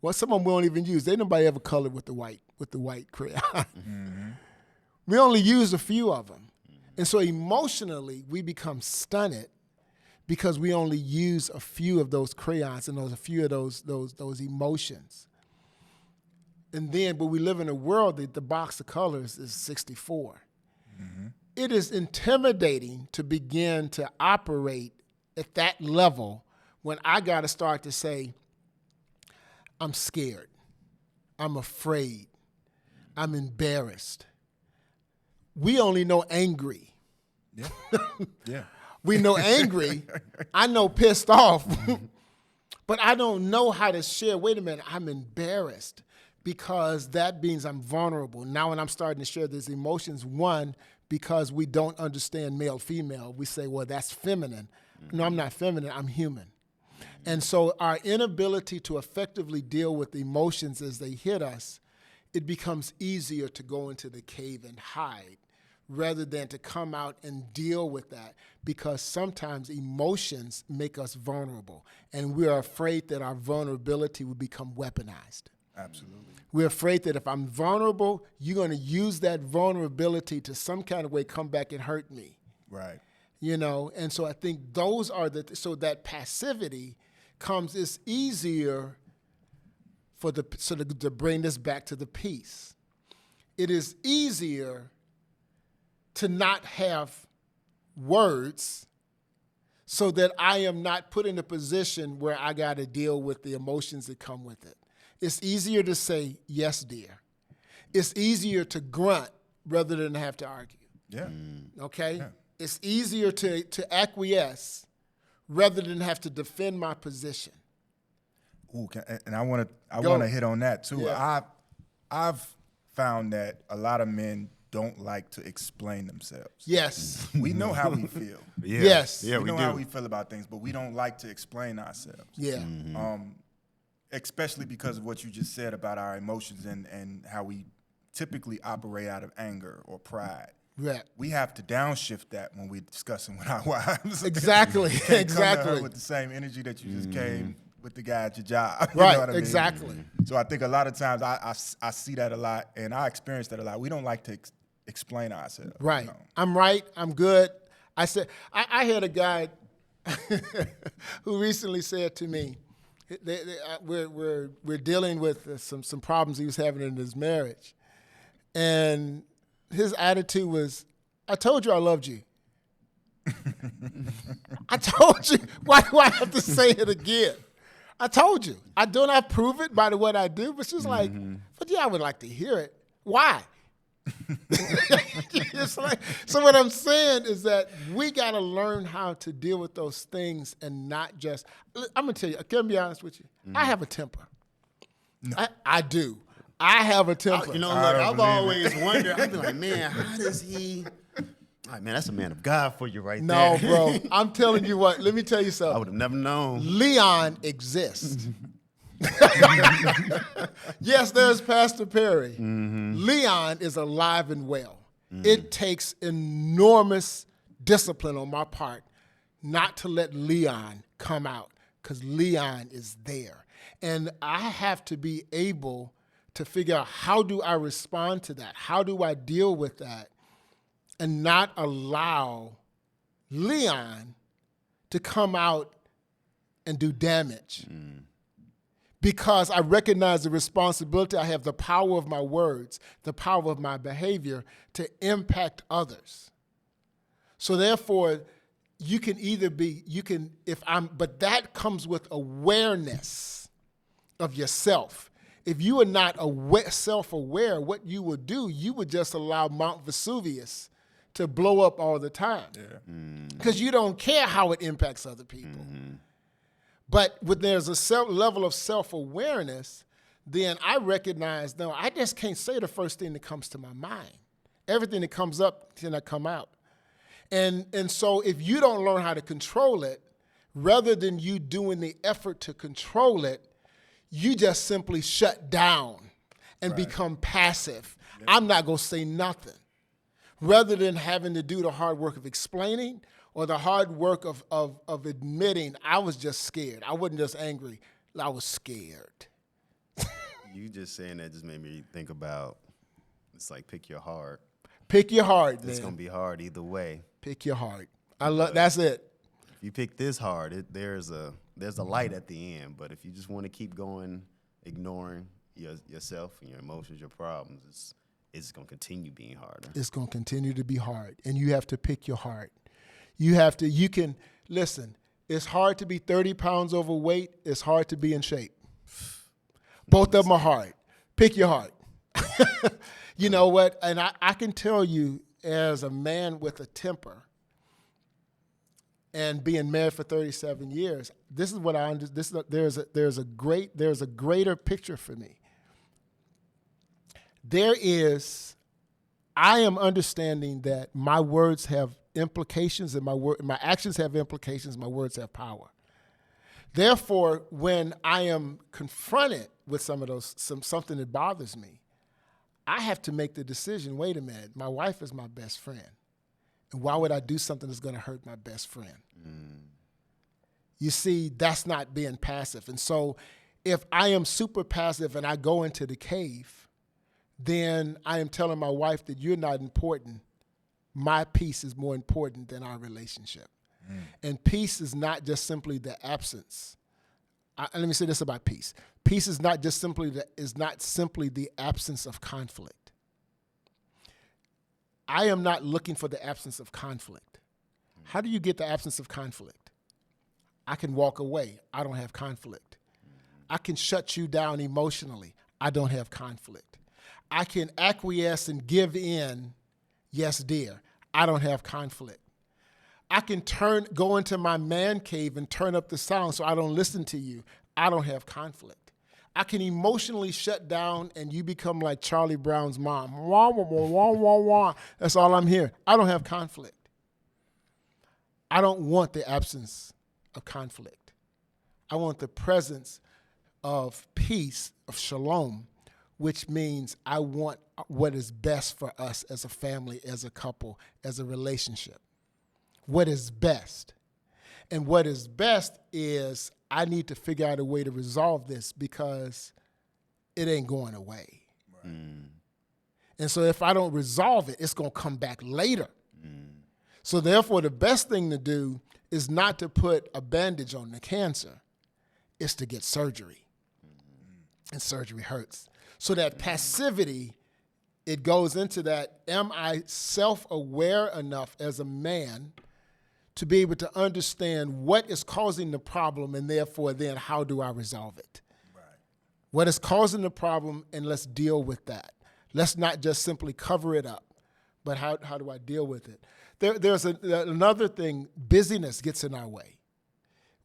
Well, some of them we don't even use. Ain't nobody ever colored with the white crayon. Mm-hmm. We only use a few of them. And so emotionally, we become stunted because we only use a few of those crayons and a few of those emotions. And then, but we live in a world that the box of colors is 64. Mm-hmm. It is intimidating to begin to operate at that level when I got to start to say, I'm scared, I'm afraid, I'm embarrassed. We only know angry. Yeah. Yeah. We know angry. I know pissed off. But I don't know how to share. Wait a minute, I'm embarrassed because that means I'm vulnerable. Now when I'm starting to share these emotions, one, because we don't understand male, female, we say, well, that's feminine. No, I'm not feminine, I'm human. And so our inability to effectively deal with emotions as they hit us, it becomes easier to go into the cave and hide rather than to come out and deal with that, because sometimes emotions make us vulnerable, and we're afraid that our vulnerability will become weaponized. Absolutely. We're afraid that if I'm vulnerable, you're going to use that vulnerability to some kind of way come back and hurt me. Right. You know, and so I think those are so that passivity comes, it's easier to bring this back to the peace. It is easier to not have words so that I am not put in a position where I got to deal with the emotions that come with it. It's easier to say, yes, dear. It's easier to grunt rather than have to argue. Yeah. Okay? Yeah. It's easier to acquiesce rather than have to defend my position. Ooh, and I want to hit on that too. Yeah. I've found that a lot of men don't like to explain themselves. Yes. We know how we feel. Yeah. Yes. Yeah, we we know do. how we feel about things, but we don't like to explain ourselves. Yeah. Especially because of what you just said about our emotions and how we typically operate out of anger or pride. Right. We have to downshift that when we're discussing with our wives. Exactly. You can't come to her Exactly. with the same energy that you just came with the guy at your job. You Right. know what I mean? Exactly. So I think a lot of times I see that a lot, and I experience that a lot. We don't like to explain ourselves. Right. You know? I'm right. I'm good. I said, I had a guy who recently said to me, we're dealing with some problems he was having in his marriage. And his attitude was, I told you I loved you. I told you. Why do I have to say it again? I told you. I do not prove it by what I do, but she's like, but yeah, I would like to hear it. Why? It's like, so what I'm saying is that we got to learn how to deal with those things and not just, I'm going to tell you, can I be honest with you? I have a temper. No. I do. I have a temper. You know, look, I've always wondered, I've been like, man, how does he? All right, man, that's a man of God for you right No, there. bro. I'm telling you what. Let me tell you something. I would have never known. Leon exists. Yes, there's Pastor Perry. Leon is alive and well. It takes enormous discipline on my part not to let Leon come out, because Leon is there. And I have to be able to figure out, how do I respond to that? How do I deal with that and not allow Leon to come out and do damage? Because I recognize the responsibility. I have the power of my words, the power of my behavior to impact others. So therefore, you can either be, but that comes with awareness of yourself. If you are not self-aware, what you would do, you would just allow Mount Vesuvius to blow up all the time. Because you don't care how it impacts other people. But when there's a level of self-awareness, then I recognize, no, I just can't say the first thing that comes to my mind. Everything that comes up cannot come out. And so if you don't learn how to control it, rather than you doing the effort to control it, you just simply shut down and become passive. I'm not going to say nothing. rather than having to do the hard work of explaining or the hard work of admitting I was just scared. I wasn't just angry. I was scared. You just saying that just made me think about, it's like pick your heart. Pick your heart, man. It's going to be hard either way. Pick your heart. That's it. If you pick this hard, there's a light at the end. But if you just want to keep going, ignoring yourself and your emotions, your problems, it's going to continue being harder. It's going to continue to be hard, and you have to pick your heart. Listen, it's hard to be 30 pounds overweight. It's hard to be in shape. Both of them are hard. Pick your heart. You know what? And I can tell you, as a man with a temper and being married for 37 years, this is what I understand. There's a greater picture for me. I am understanding that my words have implications and my actions have implications, my words have power. Therefore, when I am confronted with something that bothers me, I have to make the decision, wait a minute, my wife is my best friend. And why would I do something that's going to hurt my best friend? You see, that's not being passive. And so if I am super passive and I go into the cave, then I am telling my wife that you're not important. My peace is more important than our relationship. And peace is not just simply the absence. Let me say this about peace. Peace is not simply the absence of conflict. I am not looking for the absence of conflict. How do you get the absence of conflict? I can walk away. I don't have conflict. I can shut you down emotionally. I don't have conflict. I can acquiesce and give in. Yes, dear. I don't have conflict. I can go into my man cave and turn up the sound so I don't listen to you. I don't have conflict. I can emotionally shut down and you become like Charlie Brown's mom. Wah, wah, wah, wah, wah, wah. That's all I'm hearing. I don't have conflict. I don't want the absence of conflict. I want the presence of peace, of shalom, which means I want what is best for us as a family, as a couple, as a relationship. What is best. And what is best is I need to figure out a way to resolve this because it ain't going away. Right. And so if I don't resolve it, it's going to come back later. So therefore, the best thing to do is not to put a bandage on the cancer. It's to get surgery. And surgery hurts. So that passivity, it goes into that, am I self-aware enough as a man to be able to understand what is causing the problem, and therefore then how do I resolve it? Right. What is causing the problem, and let's deal with that. Let's not just simply cover it up, but how do I deal with it? There's another thing, busyness gets in our way.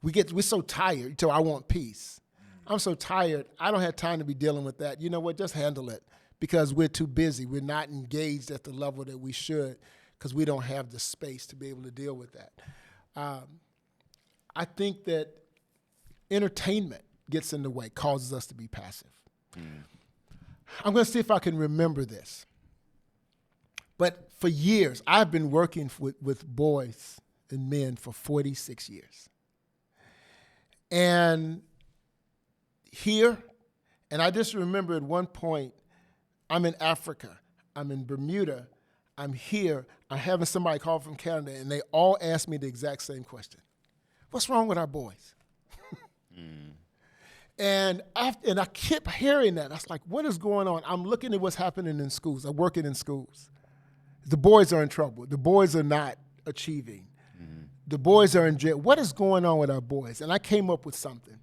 We're so tired, so I want peace. I'm so tired, I don't have time to be dealing with that. You know what, just handle it because we're too busy. We're not engaged at the level that we should, because we don't have the space to be able to deal with that. I think that entertainment gets in the way, causes us to be passive. I'm going to see if I can remember this. But for years, I've been working with boys and men for 46 years. And I just remember at one point, I'm in Africa, I'm in Bermuda, I'm here, I'm having somebody call from Canada, and they all ask me the exact same question. What's wrong with our boys? And I kept hearing that. I was like, what is going on? I'm looking at what's happening in schools. I'm working in schools. The boys are in trouble. The boys are not achieving. The boys are in jail. What is going on with our boys? And I came up with something.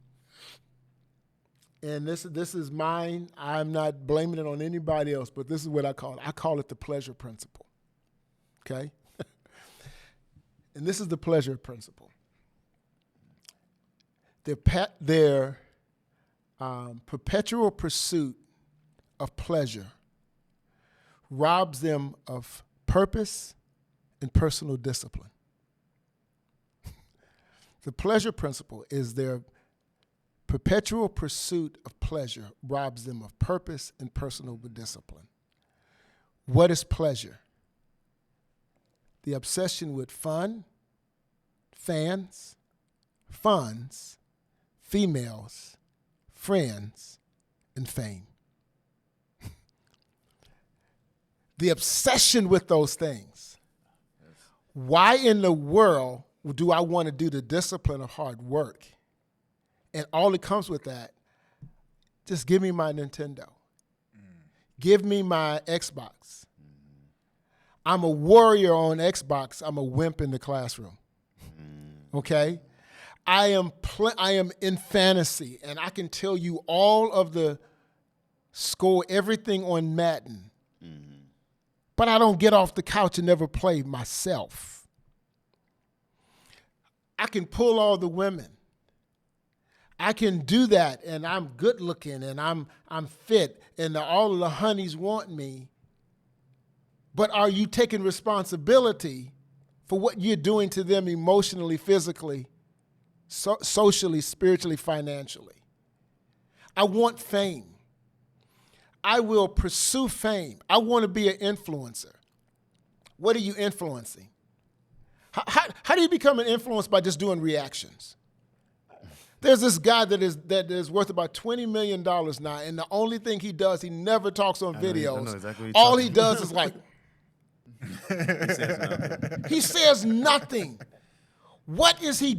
And this is mine. I'm not blaming it on anybody else, but this is what I call it. I call it the pleasure principle. Okay? And this is the pleasure principle. Their perpetual pursuit of pleasure robs them of purpose and personal discipline. The pleasure principle is their perpetual pursuit of pleasure robs them of purpose and personal discipline. What is pleasure? the obsession with fun, fans, funds, females, friends, and fame. The obsession with those things. Why in the world do I want to do the discipline of hard work? And all that comes with that, just give me my Nintendo. Give me my Xbox. I'm a warrior on Xbox. I'm a wimp in the classroom. Okay? I am in fantasy, and I can tell you all of the score, everything on Madden. But I don't get off the couch and never play myself. I can pull all the women. I can do that, and I'm good looking, and I'm fit, and all of the honeys want me. But are you taking responsibility for what you're doing to them emotionally, physically, socially, spiritually, financially? I want fame. I will pursue fame. I want to be an influencer. What are you influencing? How do you become an influencer? By just doing reactions? There's this guy that is worth about $20 million now, and the only thing he does, he never talks on videos. I know exactly what all he does is like, he says nothing. What is he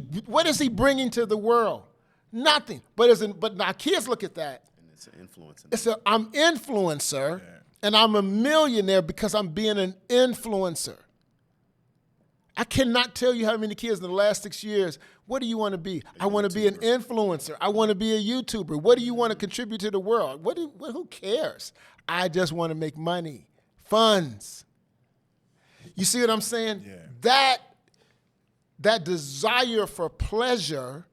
bringing to the world? Nothing. But now kids look at that. And it's an influence. I'm influencer, and I'm a millionaire because I'm being an influencer. I cannot tell you how many kids in the last 6 years, what do you want to be? I want to be an influencer. I want to be a YouTuber. What do you want to contribute to the world? Who cares? I just want to make money. Funds. You see what I'm saying? Yeah. That desire for pleasure,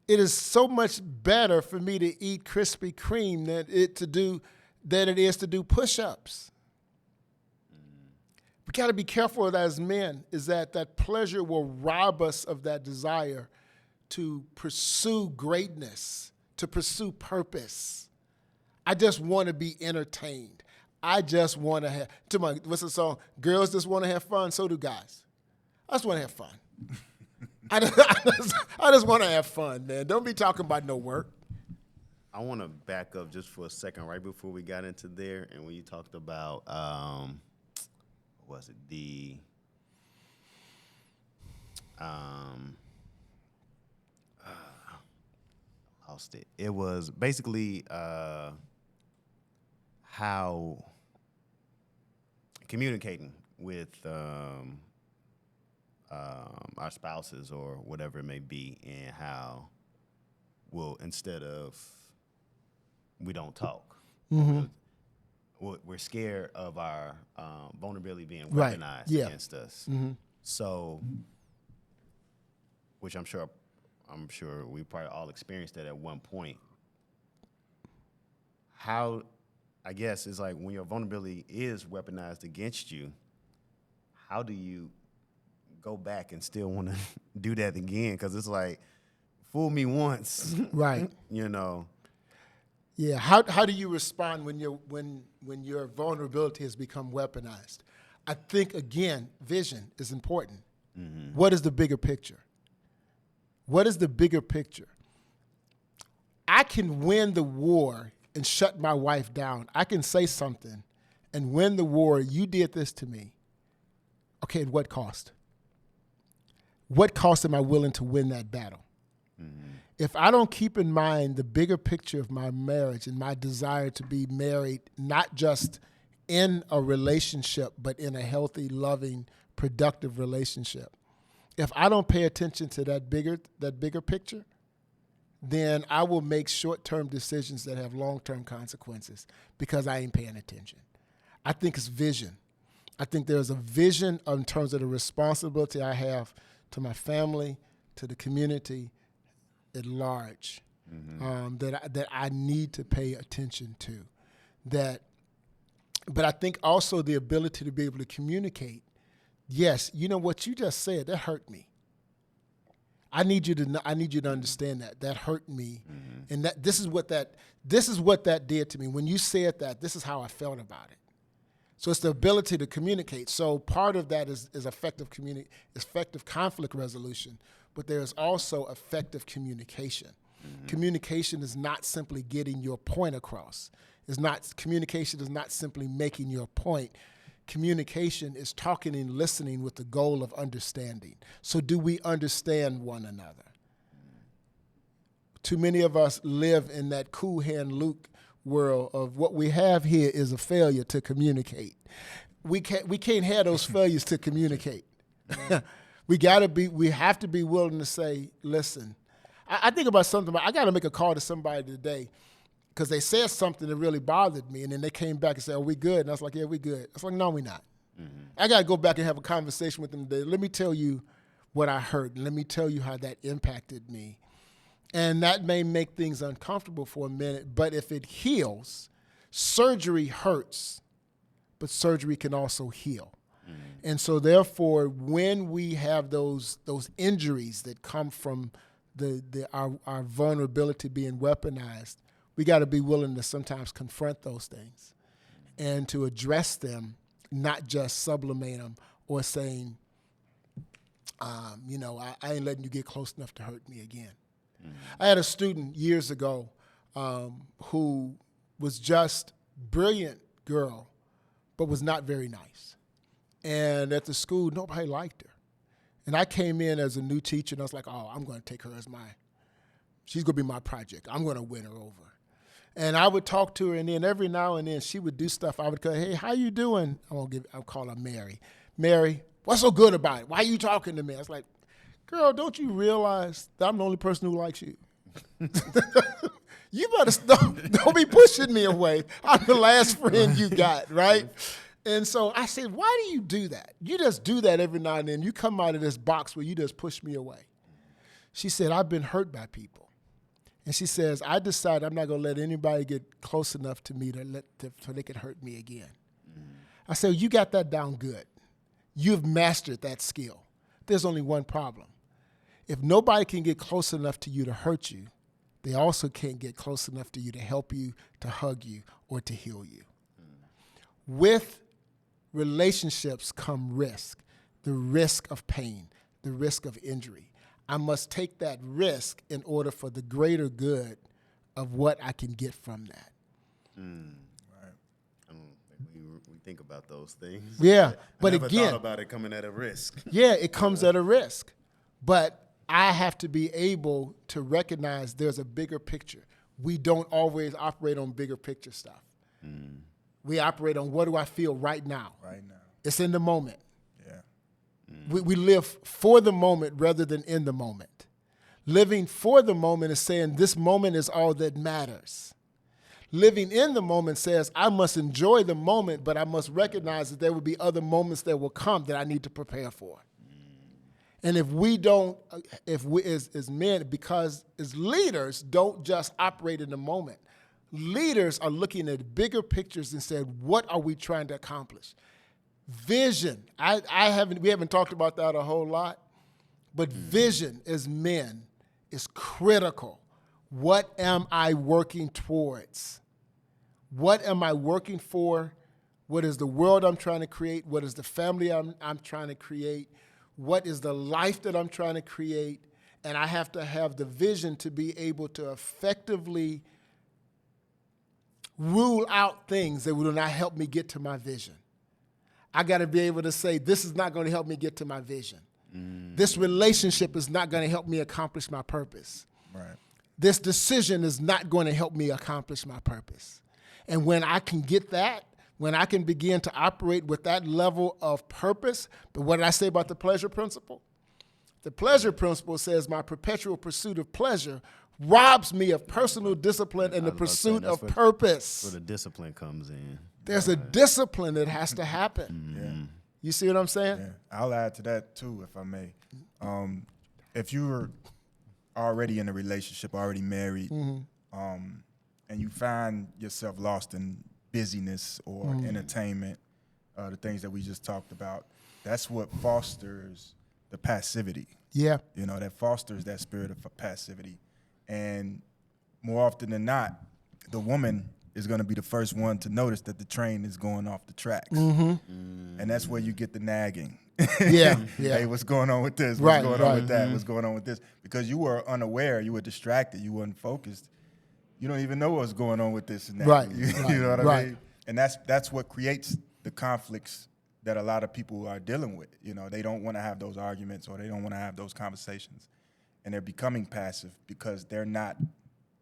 it is so much better for me to eat Krispy Kreme than it is to do push-ups. We got to be careful of that as men, is that pleasure will rob us of that desire to pursue greatness, to pursue purpose. I just want to be entertained. I just want to have, what's the song? Girls just want to have fun, so do guys. I just want to have fun. I just want to have fun, man. Don't be talking about no work. I want to back up just for a second, right before we got into there, and when you talked about, lost it. It was basically how communicating with our spouses or whatever it may be, and how instead of we don't talk. Mm-hmm. We're scared of our vulnerability being Right. weaponized Yeah. against us. Mm-hmm. So, which I'm sure we probably all experienced that at one point. How, I guess, it's like when your vulnerability is weaponized against you, how do you go back and still want to do that again? Because it's like, fool me once, Right. you know. Yeah. How do you respond when your vulnerability has become weaponized? I think, again, vision is important. Mm-hmm. What is the bigger picture? What is the bigger picture? I can win the war and shut my wife down. I can say something and win the war. You did this to me. Okay, at what cost? What cost am I willing to win that battle? Mm-hmm. If I don't keep in mind the bigger picture of my marriage and my desire to be married, not just in a relationship, but in a healthy, loving, productive relationship, if I don't pay attention to that bigger picture, then I will make short-term decisions that have long-term consequences because I ain't paying attention. I think it's vision. I think there's a vision in terms of the responsibility I have to my family, to the community at large, mm-hmm. that I need to pay attention to. But I think also the ability to be able to communicate. Yes, you know what you just said, that hurt me. I need you to understand that. That hurt me. Mm-hmm. And this is what that did to me. When you said that, this is how I felt about it. So it's the ability to communicate. So part of that is effective conflict resolution, but there's also effective communication. Mm-hmm. Communication is not simply getting your point across. Communication is not simply making your point. Communication is talking and listening with the goal of understanding. So do we understand one another? Too many of us live in that Cool Hand Luke world of what we have here is a failure to communicate. We can't have those failures to communicate. We have to be willing to say, listen. I think about something, I got to make a call to somebody today because they said something that really bothered me, and then they came back and said, are we good? And I was like, yeah, we good. I was like, no, we're not. Mm-hmm. I got to go back and have a conversation with them today. Let me tell you what I heard, and let me tell you how that impacted me. And that may make things uncomfortable for a minute, but if it heals, surgery hurts, but surgery can also heal. Mm-hmm. And so therefore, when we have those injuries that come from our vulnerability being weaponized, we got to be willing to sometimes confront those things and to address them, not just sublimate them or saying, I ain't letting you get close enough to hurt me again. I had a student years ago who was just brilliant girl, but was not very nice. And at the school, nobody liked her. And I came in as a new teacher, and I was like, oh, I'm going to take her as she's going to be my project. I'm going to win her over. And I would talk to her, and then every now and then she would do stuff. I would go, hey, how you doing? I'll call her Mary. Mary, what's so good about it? Why are you talking to me? I was like, girl, don't you realize that I'm the only person who likes you? You better don't be pushing me away. I'm the last friend you got, right? And so I said, why do you do that? You just do that every now and then. You come out of this box where you just push me away. She said, I've been hurt by people. And she says, I decided I'm not going to let anybody get close enough to me so they can hurt me again. I said, you got that down good. You've mastered that skill. There's only one problem. If nobody can get close enough to you to hurt you, they also can't get close enough to you to help you, to hug you, or to heal you. With relationships come risk, the risk of pain, the risk of injury. I must take that risk in order for the greater good of what I can get from that. Right. We think about those things. Yeah, but again, thought about it coming at a risk. Yeah, it comes at a risk, but I have to be able to recognize there's a bigger picture. We don't always operate on bigger picture stuff. We operate on what do I feel right now. Right now. It's in the moment. Yeah. We live for the moment rather than in the moment. Living for the moment is saying this moment is all that matters. Living in the moment says I must enjoy the moment, but I must recognize that there will be other moments that will come that I need to prepare for. And if we as men, because as leaders, don't just operate in the moment. Leaders are looking at bigger pictures and said, what are we trying to accomplish? Vision. We haven't talked about that a whole lot, but vision as men is critical. What am I working towards? What am I working for? What is the world I'm trying to create? What is the family I'm trying to create? What is the life that I'm trying to create? And I have to have the vision to be able to effectively rule out things that will not help me get to my vision. I got to be able to say, this is not going to help me get to my vision. This relationship is not going to help me accomplish my purpose. Right. This decision is not going to help me accomplish my purpose. And when I can get that, when I can begin to operate with that level of purpose, but what did I say about the pleasure principle? The pleasure principle says my perpetual pursuit of pleasure robs me of personal discipline and the pursuit of purpose. Where the discipline comes in. There's a discipline that has to happen. Yeah. You see what I'm saying? Yeah. I'll add to that too, if I may. If you were already in a relationship, already married, and you find yourself lost in busyness or entertainment, the things that we just talked about, that's what fosters the passivity. Yeah. You know, that fosters that spirit of passivity. And more often than not, the woman is going to be the first one to notice that the train is going off the tracks. And that's where you get the nagging. Yeah. Hey, what's going on with this? What's going on with that? What's going on with this? Because you were unaware, you were distracted, you weren't focused. You don't even know what's going on with this and that. Right. You know what I mean? And that's what creates the conflicts that a lot of people are dealing with. You know, they don't want to have those arguments or they don't want to have those conversations. And they're becoming passive because they're not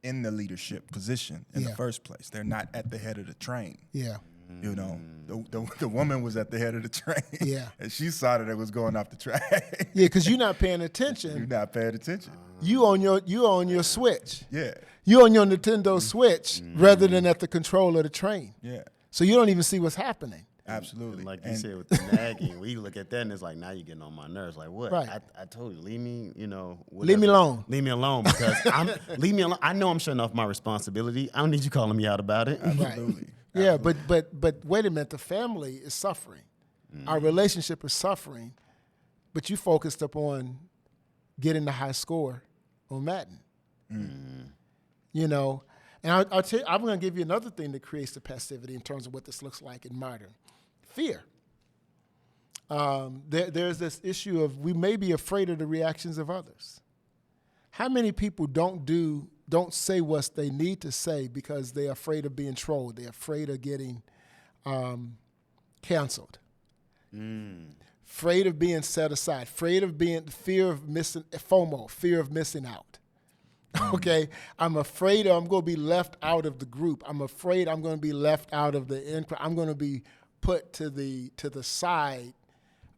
in the leadership position in the first place. They're not at the head of the train. Yeah. You know, the woman was at the head of the train. Yeah. And she saw that it was going off the track. Yeah, because you're not paying attention. You're not paying attention. You on your Switch. Yeah. You on your Nintendo Switch rather than at the control of the train. Yeah. So you don't even see what's happening. Absolutely. And like you said with the nagging, we look at that and it's like, now you're getting on my nerves. Like, what? Right. I told you, leave me, Leave me alone. Leave me alone because leave me alone. I know I'm shutting off my responsibility. I don't need you calling me out about it. Absolutely. Yeah, but wait a minute. The family is suffering. Our relationship is suffering, but you focused upon getting the high score on Madden. You know, and I'll tell you, I'm going to give you another thing that creates the passivity in terms of what this looks like in modern fear. There's this issue of we may be afraid of the reactions of others. How many people don't say what they need to say because they're afraid of being trolled? They're afraid of getting canceled. Afraid of being set aside. Fear of missing FOMO, fear of missing out. Okay, I'm afraid I'm going to be left out of the group. I'm afraid I'm going to be left out of the I'm going to be put to the side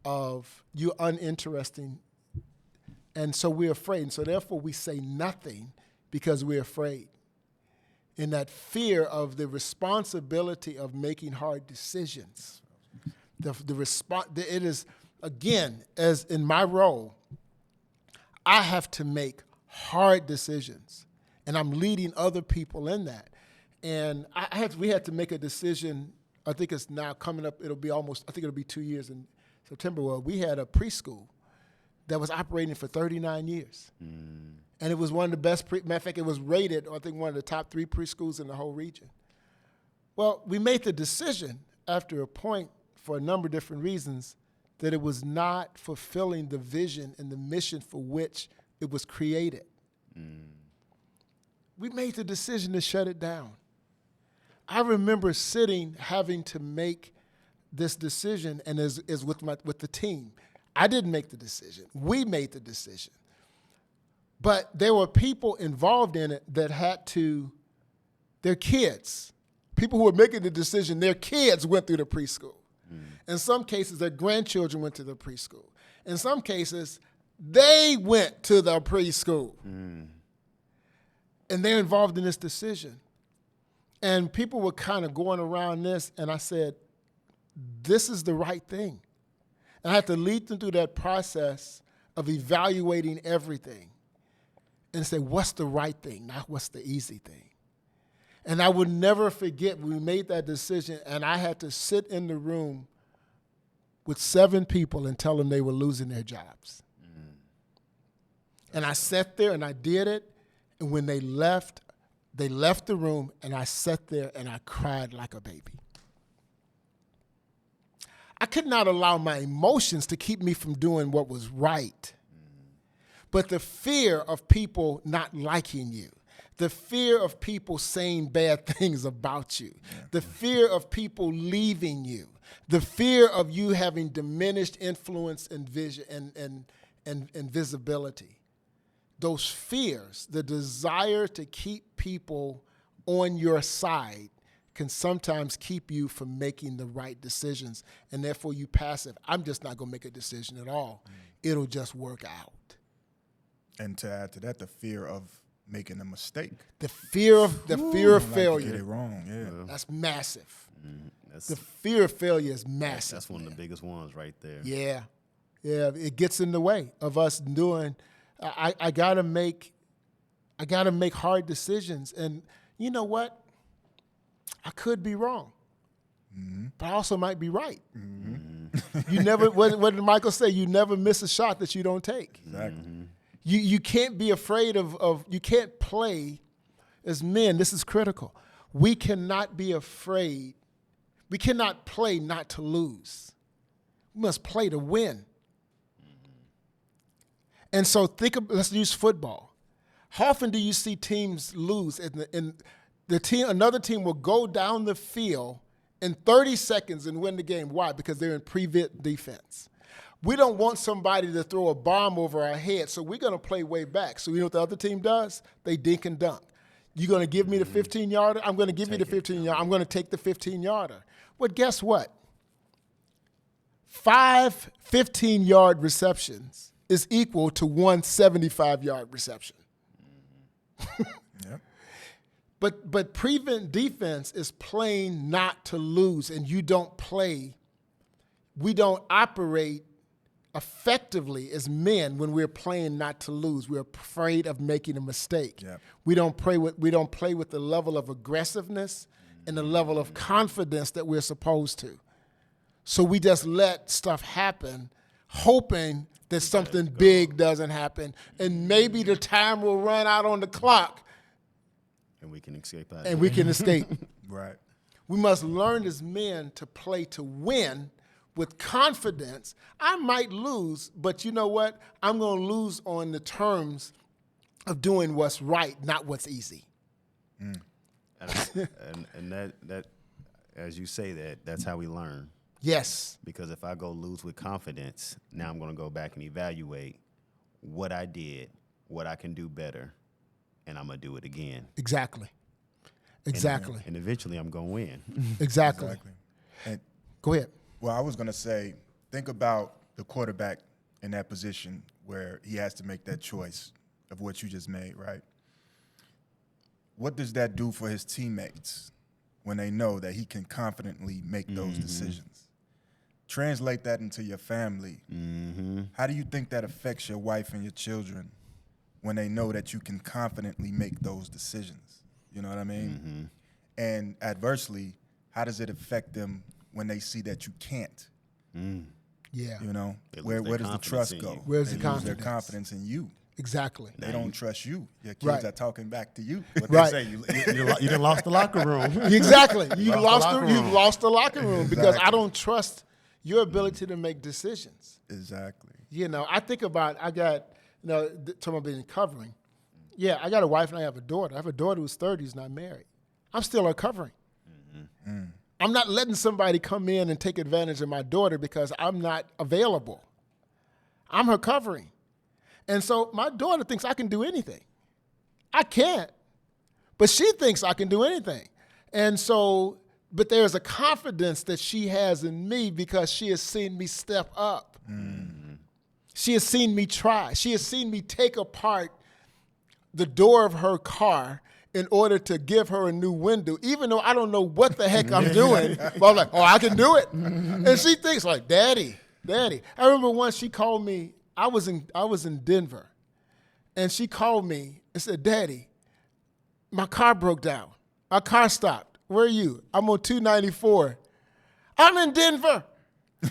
of you uninteresting. And so we're afraid. And so therefore we say nothing because we're afraid. In that fear of the responsibility of making hard decisions. It is, again, as in my role, I have to make hard decisions. And I'm leading other people in that. And we had to make a decision. I think it's now coming up. It'll be 2 years in September. Well, we had a preschool that was operating for 39 years. And it was one of the best, matter of fact, it was rated, I think, one of the top 3 preschools in the whole region. Well, we made the decision after a point for a number of different reasons that it was not fulfilling the vision and the mission for which it was created. We made the decision to shut it down. I remember having to make this decision, and is with the team. I didn't make the decision. We made the decision. But there were people involved in it that their kids, people who were making the decision, their kids went through the preschool. In some cases, their grandchildren went to the preschool. In some cases, they went to the preschool. And they're involved in this decision. And people were kind of going around this, and I said, this is the right thing. And I had to lead them through that process of evaluating everything and say, what's the right thing, not what's the easy thing. And I would never forget when we made that decision, and I had to sit in the room with 7 people and tell them they were losing their jobs. And I sat there and I did it, and when they left the room, and I sat there and I cried like a baby. I could not allow my emotions to keep me from doing what was right. But the fear of people not liking you, the fear of people saying bad things about you, the fear of people leaving you, the fear of you having diminished influence and vision and visibility. Those fears, the desire to keep people on your side, can sometimes keep you from making the right decisions, and therefore you passive. I'm just not going to make a decision at all. It'll just work out. And to add to that, the fear of making a mistake. The fear of failure. Get it wrong, yeah. That's massive. The fear of failure is massive. That's one of the biggest ones right there. Yeah. It gets in the way of us doing. I gotta make hard decisions, and you know what? I could be wrong, but I also might be right. You never. What did Michael say? You never miss a shot that you don't take. Exactly. You can't be afraid of. You can't play as men. This is critical. we cannot be afraid. We cannot play not to lose. We must play to win. And so let's use football. How often do you see teams lose and another team will go down the field in 30 seconds and win the game? Why? Because they're in prevent defense. We don't want somebody to throw a bomb over our head, so we're going to play way back. So you know what the other team does? They dink and dunk. You're going to give me the 15-yarder? I'm going to give you the 15-yarder. I'm going to take the 15-yarder. Well, guess what? 5 15-yard receptions is equal to 1 75-yard reception. Yep. But prevent defense is playing not to lose, and you don't play. We don't operate effectively as men when we're playing not to lose. We're afraid of making a mistake. Yep. We don't play with the level of aggressiveness and the level of confidence that we're supposed to. So we just let stuff happen, hoping that something big doesn't happen, and maybe the time will run out on the clock, And we can escape out. and we can escape. Right. We must learn as men to play to win with confidence. I might lose, but you know what? I'm going to lose on the terms of doing what's right, not what's easy. And that, as you say that's how we learn. Yes. Because if I go lose with confidence, now I'm going to go back and evaluate what I did, what I can do better, and I'm going to do it again. Exactly. Exactly. And eventually I'm going to win. Exactly. Exactly. And Go ahead. well, I was going to say, think about the quarterback in that position where he has to make that choice of what you just made, right? What does that do for his teammates when they know that he can confidently make those decisions? Translate that into your family. How do you think that affects your wife and your children when they know that you can confidently make those decisions? You know what I mean? And adversely, how does it affect them when they see that you can't? Yeah. You know, They lose where their does the confidence trust in go? you. Where's They the lose their confidence? confidence in you. Exactly. They don't trust you. Your kids Right. are talking back to you. What Right. they say, You done lost the locker room. Exactly. You've room. lost the locker room because I Exactly. don't trust your ability to make decisions. Exactly. You know, I think about, I got, talking about being covering. Yeah, I got a wife and I have a daughter. I have a daughter who's 30, who's not married. I'm still her covering. I'm not letting somebody come in and take advantage of my daughter because I'm not available. I'm her covering. And so my daughter thinks I can do anything. I can't, but she thinks I can do anything. And so, but there's a confidence that she has in me because she has seen me step up. She has seen me try. She has seen me take apart the door of her car in order to give her a new window, even though I don't know what the heck I'm doing. But I'm like, oh, I can do it. And she thinks like, Daddy. I remember once she called me, I was in Denver, and she called me and said, Daddy, my car broke down. My car stopped. Where are you? I'm on 294. I'm in Denver.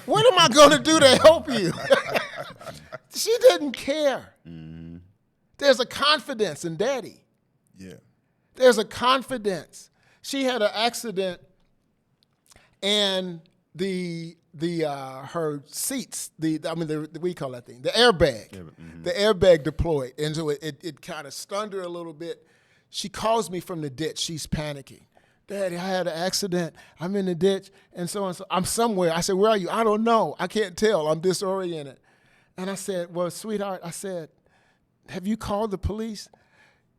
What am I going to do to help you? She didn't care. There's a confidence in Daddy. Yeah. There's a confidence. She had an accident, and her seats, what do you call that thing? The airbag. The airbag deployed, and so it kind of stunned her a little bit. She calls me from the ditch. She's panicking. Daddy, I had an accident. I'm in the ditch, and so on. So I'm somewhere. I said, where are you? I don't know. I can't tell. I'm disoriented. And I said, well, sweetheart, I said, have you called the police?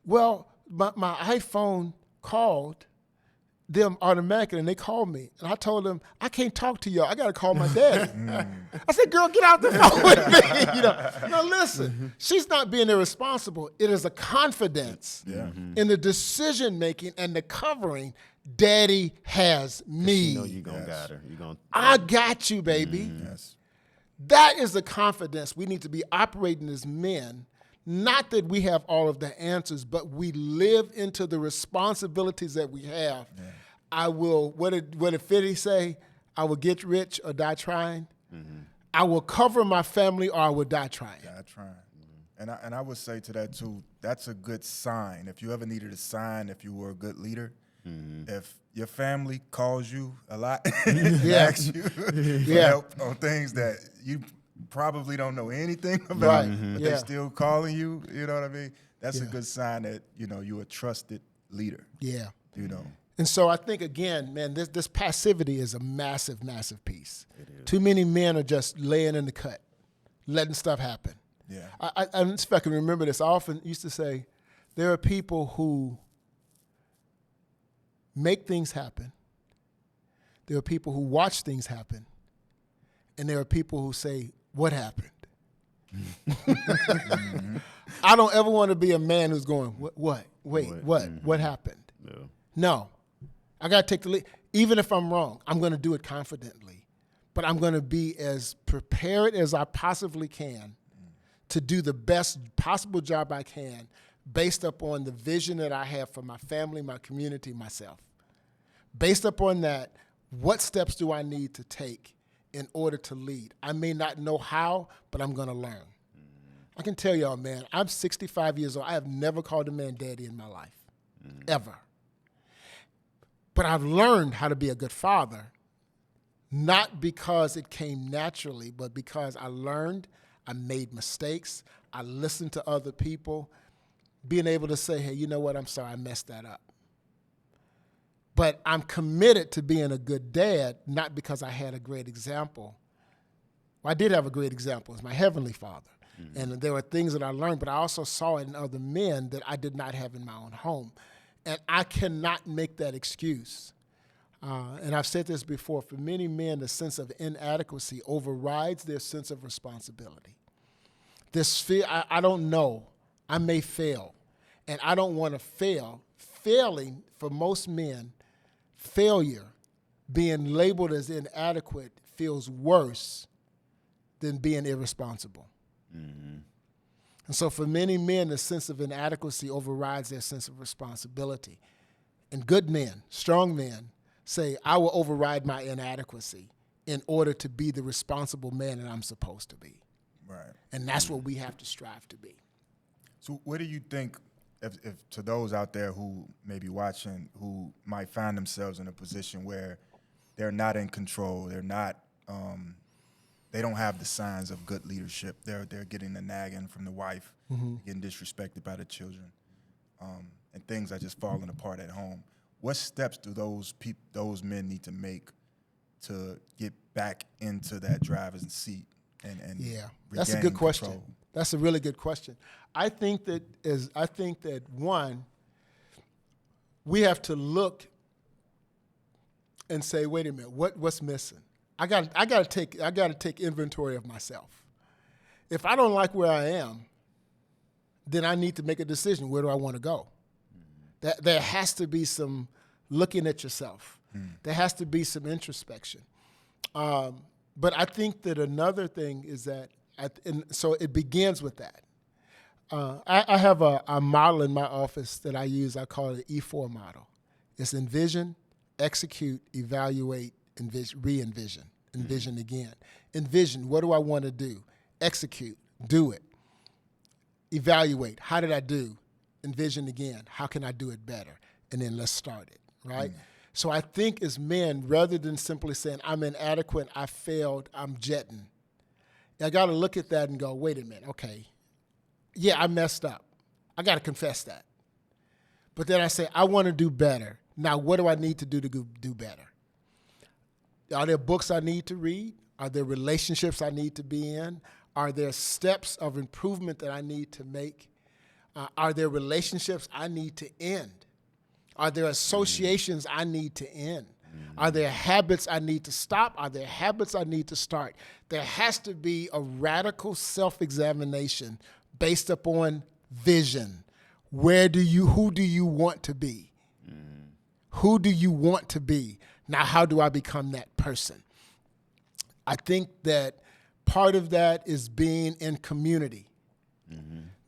Well, my iPhone called them automatically, and they called me. And I told them, I can't talk to y'all. I got to call my daddy. I said, girl, get out the phone with me. Now listen, she's not being irresponsible. It is a confidence in the decision-making and the covering. Daddy has me. You know you gonna got her. I got you, baby. Yes. That is the confidence we need to be operating as men. Not that we have all of the answers, but we live into the responsibilities that we have. Yeah. I will, what did 50 say? I will get rich or die trying. I will cover my family or I will die trying. Die trying. And I would say to that too, that's a good sign. If you ever needed a sign, if you were a good leader, If your family calls you a lot, Yeah. asks you for Yeah. help on things that you probably don't know anything about, Right. but Yeah. they're still calling you, you know what I mean? That's a Yeah. good sign that, you're a trusted leader, Yeah. And so I think, again, man, this passivity is a massive, massive piece. Too many men are just laying in the cut, letting stuff happen. Yeah. I if I can remember this, I often used to say, there are people who make things happen. There are people who watch things happen. And there are people who say, what happened? I don't ever want to be a man who's going, what? Wait, what happened? Yeah. No. I got to take the lead. Even if I'm wrong, I'm going to do it confidently. But I'm going to be as prepared as I possibly can to do the best possible job I can based upon the vision that I have for my family, my community, myself. Based upon that, what steps do I need to take in order to lead? I may not know how, but I'm going to learn. I can tell y'all, man, I'm 65 years old. I have never called a man daddy in my life, ever. But I've learned how to be a good father, not because it came naturally, but because I learned, I made mistakes, I listened to other people, being able to say, hey, you know what, I'm sorry, I messed that up. But I'm committed to being a good dad, not because I had a great example. Well, I did have a great example. It's my Heavenly Father. And there were things that I learned, but I also saw it in other men that I did not have in my own home. And I cannot make that excuse. And I've said this before, for many men, the sense of inadequacy overrides their sense of responsibility. This fear, I don't know, I may fail, and I don't want to fail. Failing, for most men, failure, being labeled as inadequate, feels worse than being irresponsible. And so for many men, the sense of inadequacy overrides their sense of responsibility. And good men, strong men, say, I will override my inadequacy in order to be the responsible man that I'm supposed to be. Right. And that's what we have to strive to be. So what do you think, if to those out there who may be watching, who might find themselves in a position where they're not in control, they're not, they don't have the signs of good leadership, they're getting the nagging from the wife, getting disrespected by the children, and things are just falling apart at home. What steps do those men need to make to get back into that driver's seat and yeah, that's a regain good question. control? That's a really good question. I think that one, we have to look and say, wait a minute, what's missing? I got to take inventory of myself. If I don't like where I am, then I need to make a decision. Where do I want to go? There has to be some looking at yourself. There has to be some introspection. But I think that another thing is that, so it begins with that. I have a model in my office that I use. I call it the E4 model. It's envision, execute, evaluate, re-envision, envision again. Envision, what do I want to do? Execute, do it. Evaluate, how did I do? Envision again, how can I do it better? And then let's start it, right? So I think as men, rather than simply saying, I'm inadequate, I failed, I'm jetting, I got to look at that and go, wait a minute, okay, yeah, I messed up. I got to confess that. But then I say, I want to do better. Now, what do I need to do better? Are there books I need to read? Are there relationships I need to be in? Are there steps of improvement that I need to make? Are there relationships I need to end? Are there associations I need to end? Are there habits I need to stop? Are there habits I need to start? There has to be a radical self-examination based upon vision. Who do you want to be? Who do you want to be? Now, how do I become that person? I think that part of that is being in community,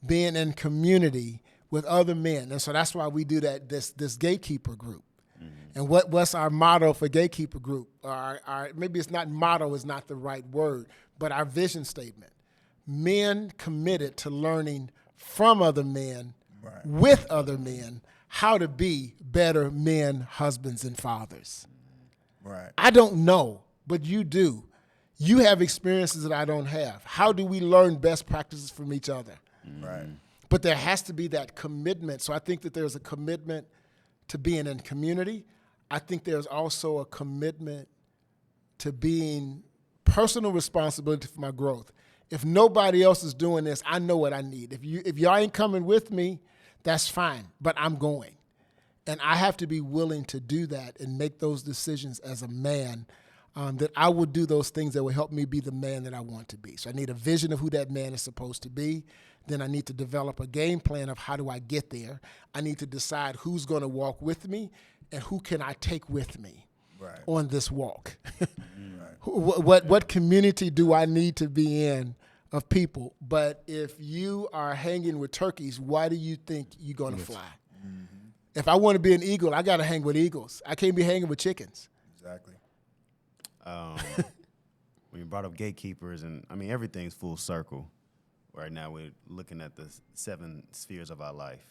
being in community with other men. And so that's why we do this gatekeeper group. And what's our motto for gatekeeper group? Our maybe it's not motto is not the right word, but our vision statement. Men committed to learning from other men, with other men, how to be better men, husbands, and fathers. Right. I don't know, but you do. You have experiences that I don't have. How do we learn best practices from each other? Right. But there has to be that commitment. So I think that there's a commitment to being in community. I think there's also a commitment to being personal responsibility for my growth. If nobody else is doing this, I know what I need. If y'all ain't coming with me, that's fine, but I'm going. And I have to be willing to do that and make those decisions as a man, that I will do those things that will help me be the man that I want to be. So I need a vision of who that man is supposed to be. Then I need to develop a game plan of how do I get there. I need to decide who's going to walk with me and who can I take with me on this walk. What community do I need to be in of people? But if you are hanging with turkeys, why do you think you're going to fly? Mm-hmm. If I want to be an eagle, I got to hang with eagles. I can't be hanging with chickens. Exactly. When you brought up gatekeepers, and I mean, everything's full circle. Right now, we're looking at the 7 spheres of our life.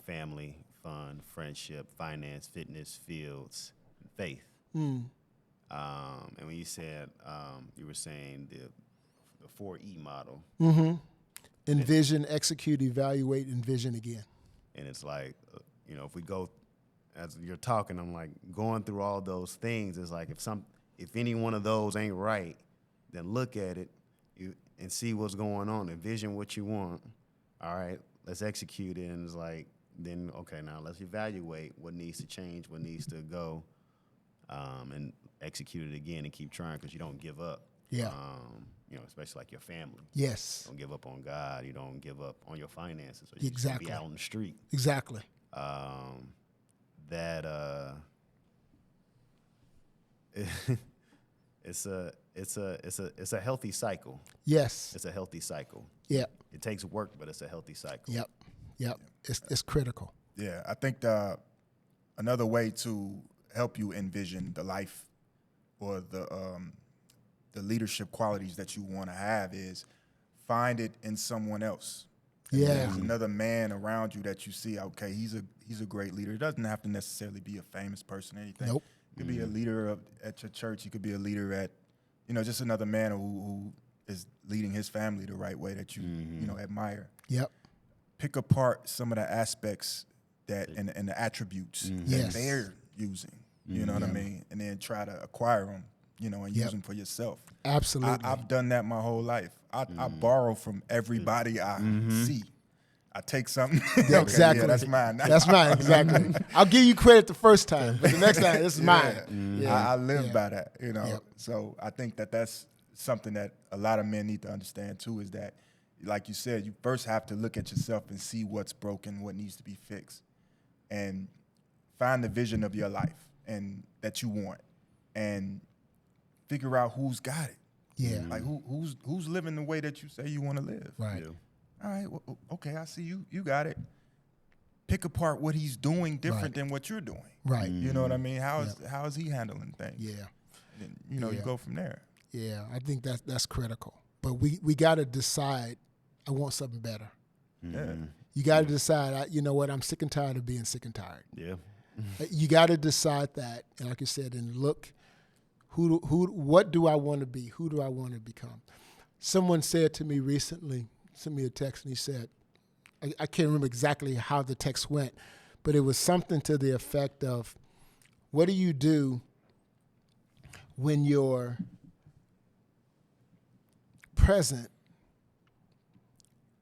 Family, fun, friendship, finance, fitness, fields, and faith. And when you said, you were saying the 4E model. Envision, execute, evaluate, envision again. And it's like, if we go, as you're talking, I'm like going through all those things. It's like if any one of those ain't right, then look at it and see what's going on. Envision what you want. All right, let's execute it. And it's like, then, okay, now let's evaluate what needs to change, what needs to go, and execute it again and keep trying because you don't give up. Yeah. Especially like your family. Yes. You don't give up on God. You don't give up on your finances. Or you Exactly. Be out on the street. Exactly. It's a healthy cycle. Yes. It's a healthy cycle. Yeah. It takes work, but it's a healthy cycle. Yep. It's critical. Yeah, I think another way to help you envision the life or the leadership qualities that you want to have is find it in someone else. Yeah. There's another man around you that you see, okay, he's a great leader. It doesn't have to necessarily be a famous person or anything. Nope. You could be a leader at your church. You could be a leader at, just another man who is leading his family the right way that you, admire. Yep. Pick apart some of the aspects that and the attributes that Yes. they're using. You know what I mean? And then try to acquire them, and use them for yourself. Absolutely. I've done that my whole life. I borrow from everybody I see. I take something. Yeah, exactly. Yeah, that's mine. That's mine. Exactly. I'll give you credit the first time, but the next time, this is mine. Yeah. I live by that, So I think that's something that a lot of men need to understand too, is that, like you said, you first have to look at yourself and see what's broken, what needs to be fixed, and find the vision of your life and that you want, and figure out who's got it. Yeah. Like who's living the way that you say you want to live. Right. Yeah. All right, well, okay, I see you. You got it. Pick apart what he's doing different than what you're doing. Right. You know what I mean? How is he handling things? Yeah. And, you go from there. Yeah. I think that's critical. But we got to decide, I want something better. Yeah. You got to decide, you know what, I'm sick and tired of being sick and tired. Yeah. You got to decide that, and like you said, and look, what do I want to be? Who do I want to become? Someone said to me recently, sent me a text, and he said, I can't remember exactly how the text went, but it was something to the effect of, what do you do when your present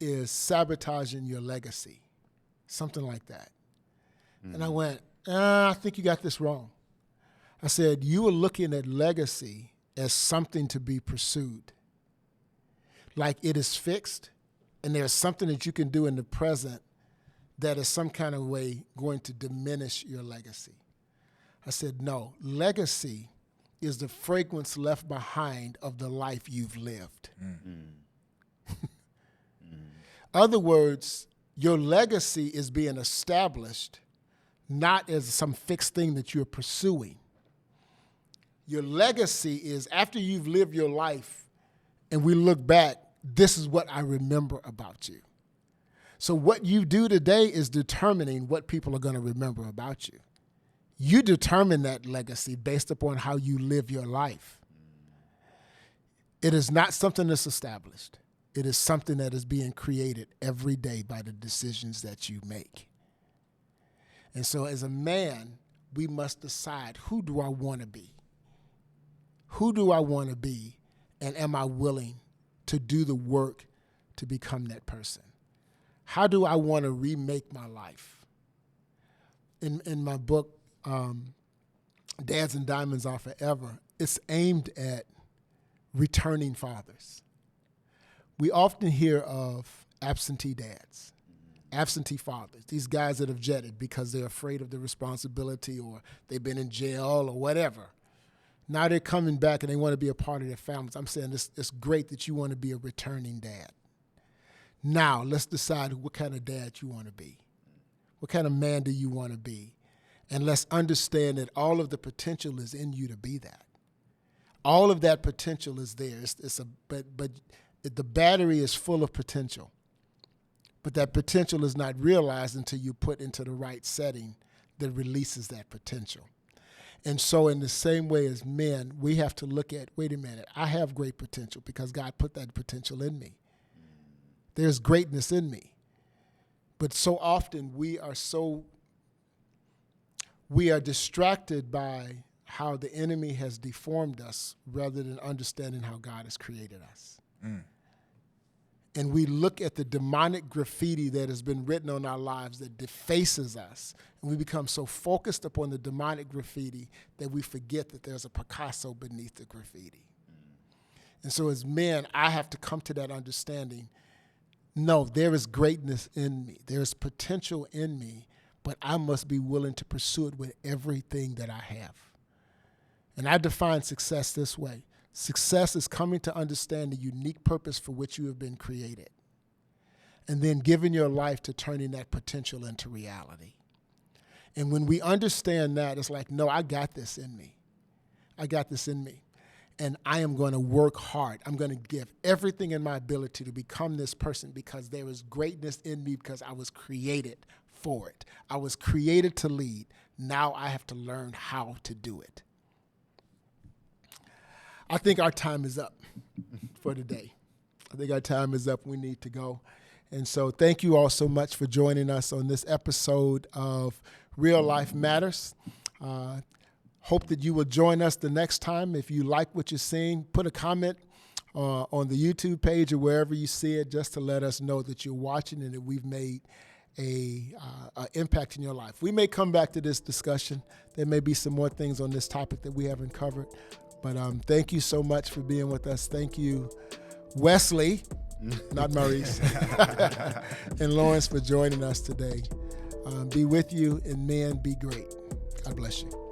is sabotaging your legacy? Something like that. And I went, I think you got this wrong. I said, you are looking at legacy as something to be pursued. Like it is fixed, and there's something that you can do in the present that is some kind of way going to diminish your legacy. I said, no, legacy is the fragrance left behind of the life you've lived. Other words, your legacy is being established not as some fixed thing that you're pursuing. Your legacy is after you've lived your life and we look back, this is what I remember about you. So what you do today is determining what people are going to remember about you. You determine that legacy based upon how you live your life. It is not something that's established. It is something that is being created every day by the decisions that you make. And so as a man, we must decide, who do I want to be? Who do I want to be? And am I willing to do the work to become that person? How do I want to remake my life? In my book, Dads and Diamonds Are Forever, it's aimed at returning fathers. We often hear of absentee dads, absentee fathers, these guys that have jetted because they're afraid of the responsibility or they've been in jail or whatever. Now they're coming back and they want to be a part of their families. I'm saying it's great that you want to be a returning dad. Now let's decide what kind of dad you want to be. What kind of man do you want to be? And let's understand that all of the potential is in you to be that. All of that potential is there. But the battery is full of potential. But that potential is not realized until you put into the right setting that releases that potential. And so in the same way as men, we have to look at, wait a minute, I have great potential because God put that potential in me. There's greatness in me. But so often we are distracted by how the enemy has deformed us rather than understanding how God has created us. And we look at the demonic graffiti that has been written on our lives that defaces us. And we become so focused upon the demonic graffiti that we forget that there's a Picasso beneath the graffiti. And so as men, I have to come to that understanding. No, there is greatness in me. There is potential in me, but I must be willing to pursue it with everything that I have. And I define success this way. Success is coming to understand the unique purpose for which you have been created, and then giving your life to turning that potential into reality. And when we understand that, it's like, no, I got this in me. I got this in me. And I am going to work hard. I'm going to give everything in my ability to become this person because there is greatness in me because I was created for it. I was created to lead. Now I have to learn how to do it. I think our time is up for today. I think our time is up. We need to go. And so thank you all so much for joining us on this episode of Real Life Matters. Hope that you will join us the next time. If you like what you're seeing, put a comment on the YouTube page or wherever you see it just to let us know that you're watching and that we've made an impact in your life. We may come back to this discussion. There may be some more things on this topic that we haven't covered. But thank you so much for being with us. Thank you, Wesley, not Maurice, and Lawrence for joining us today. Be with you, and men, be great. God bless you.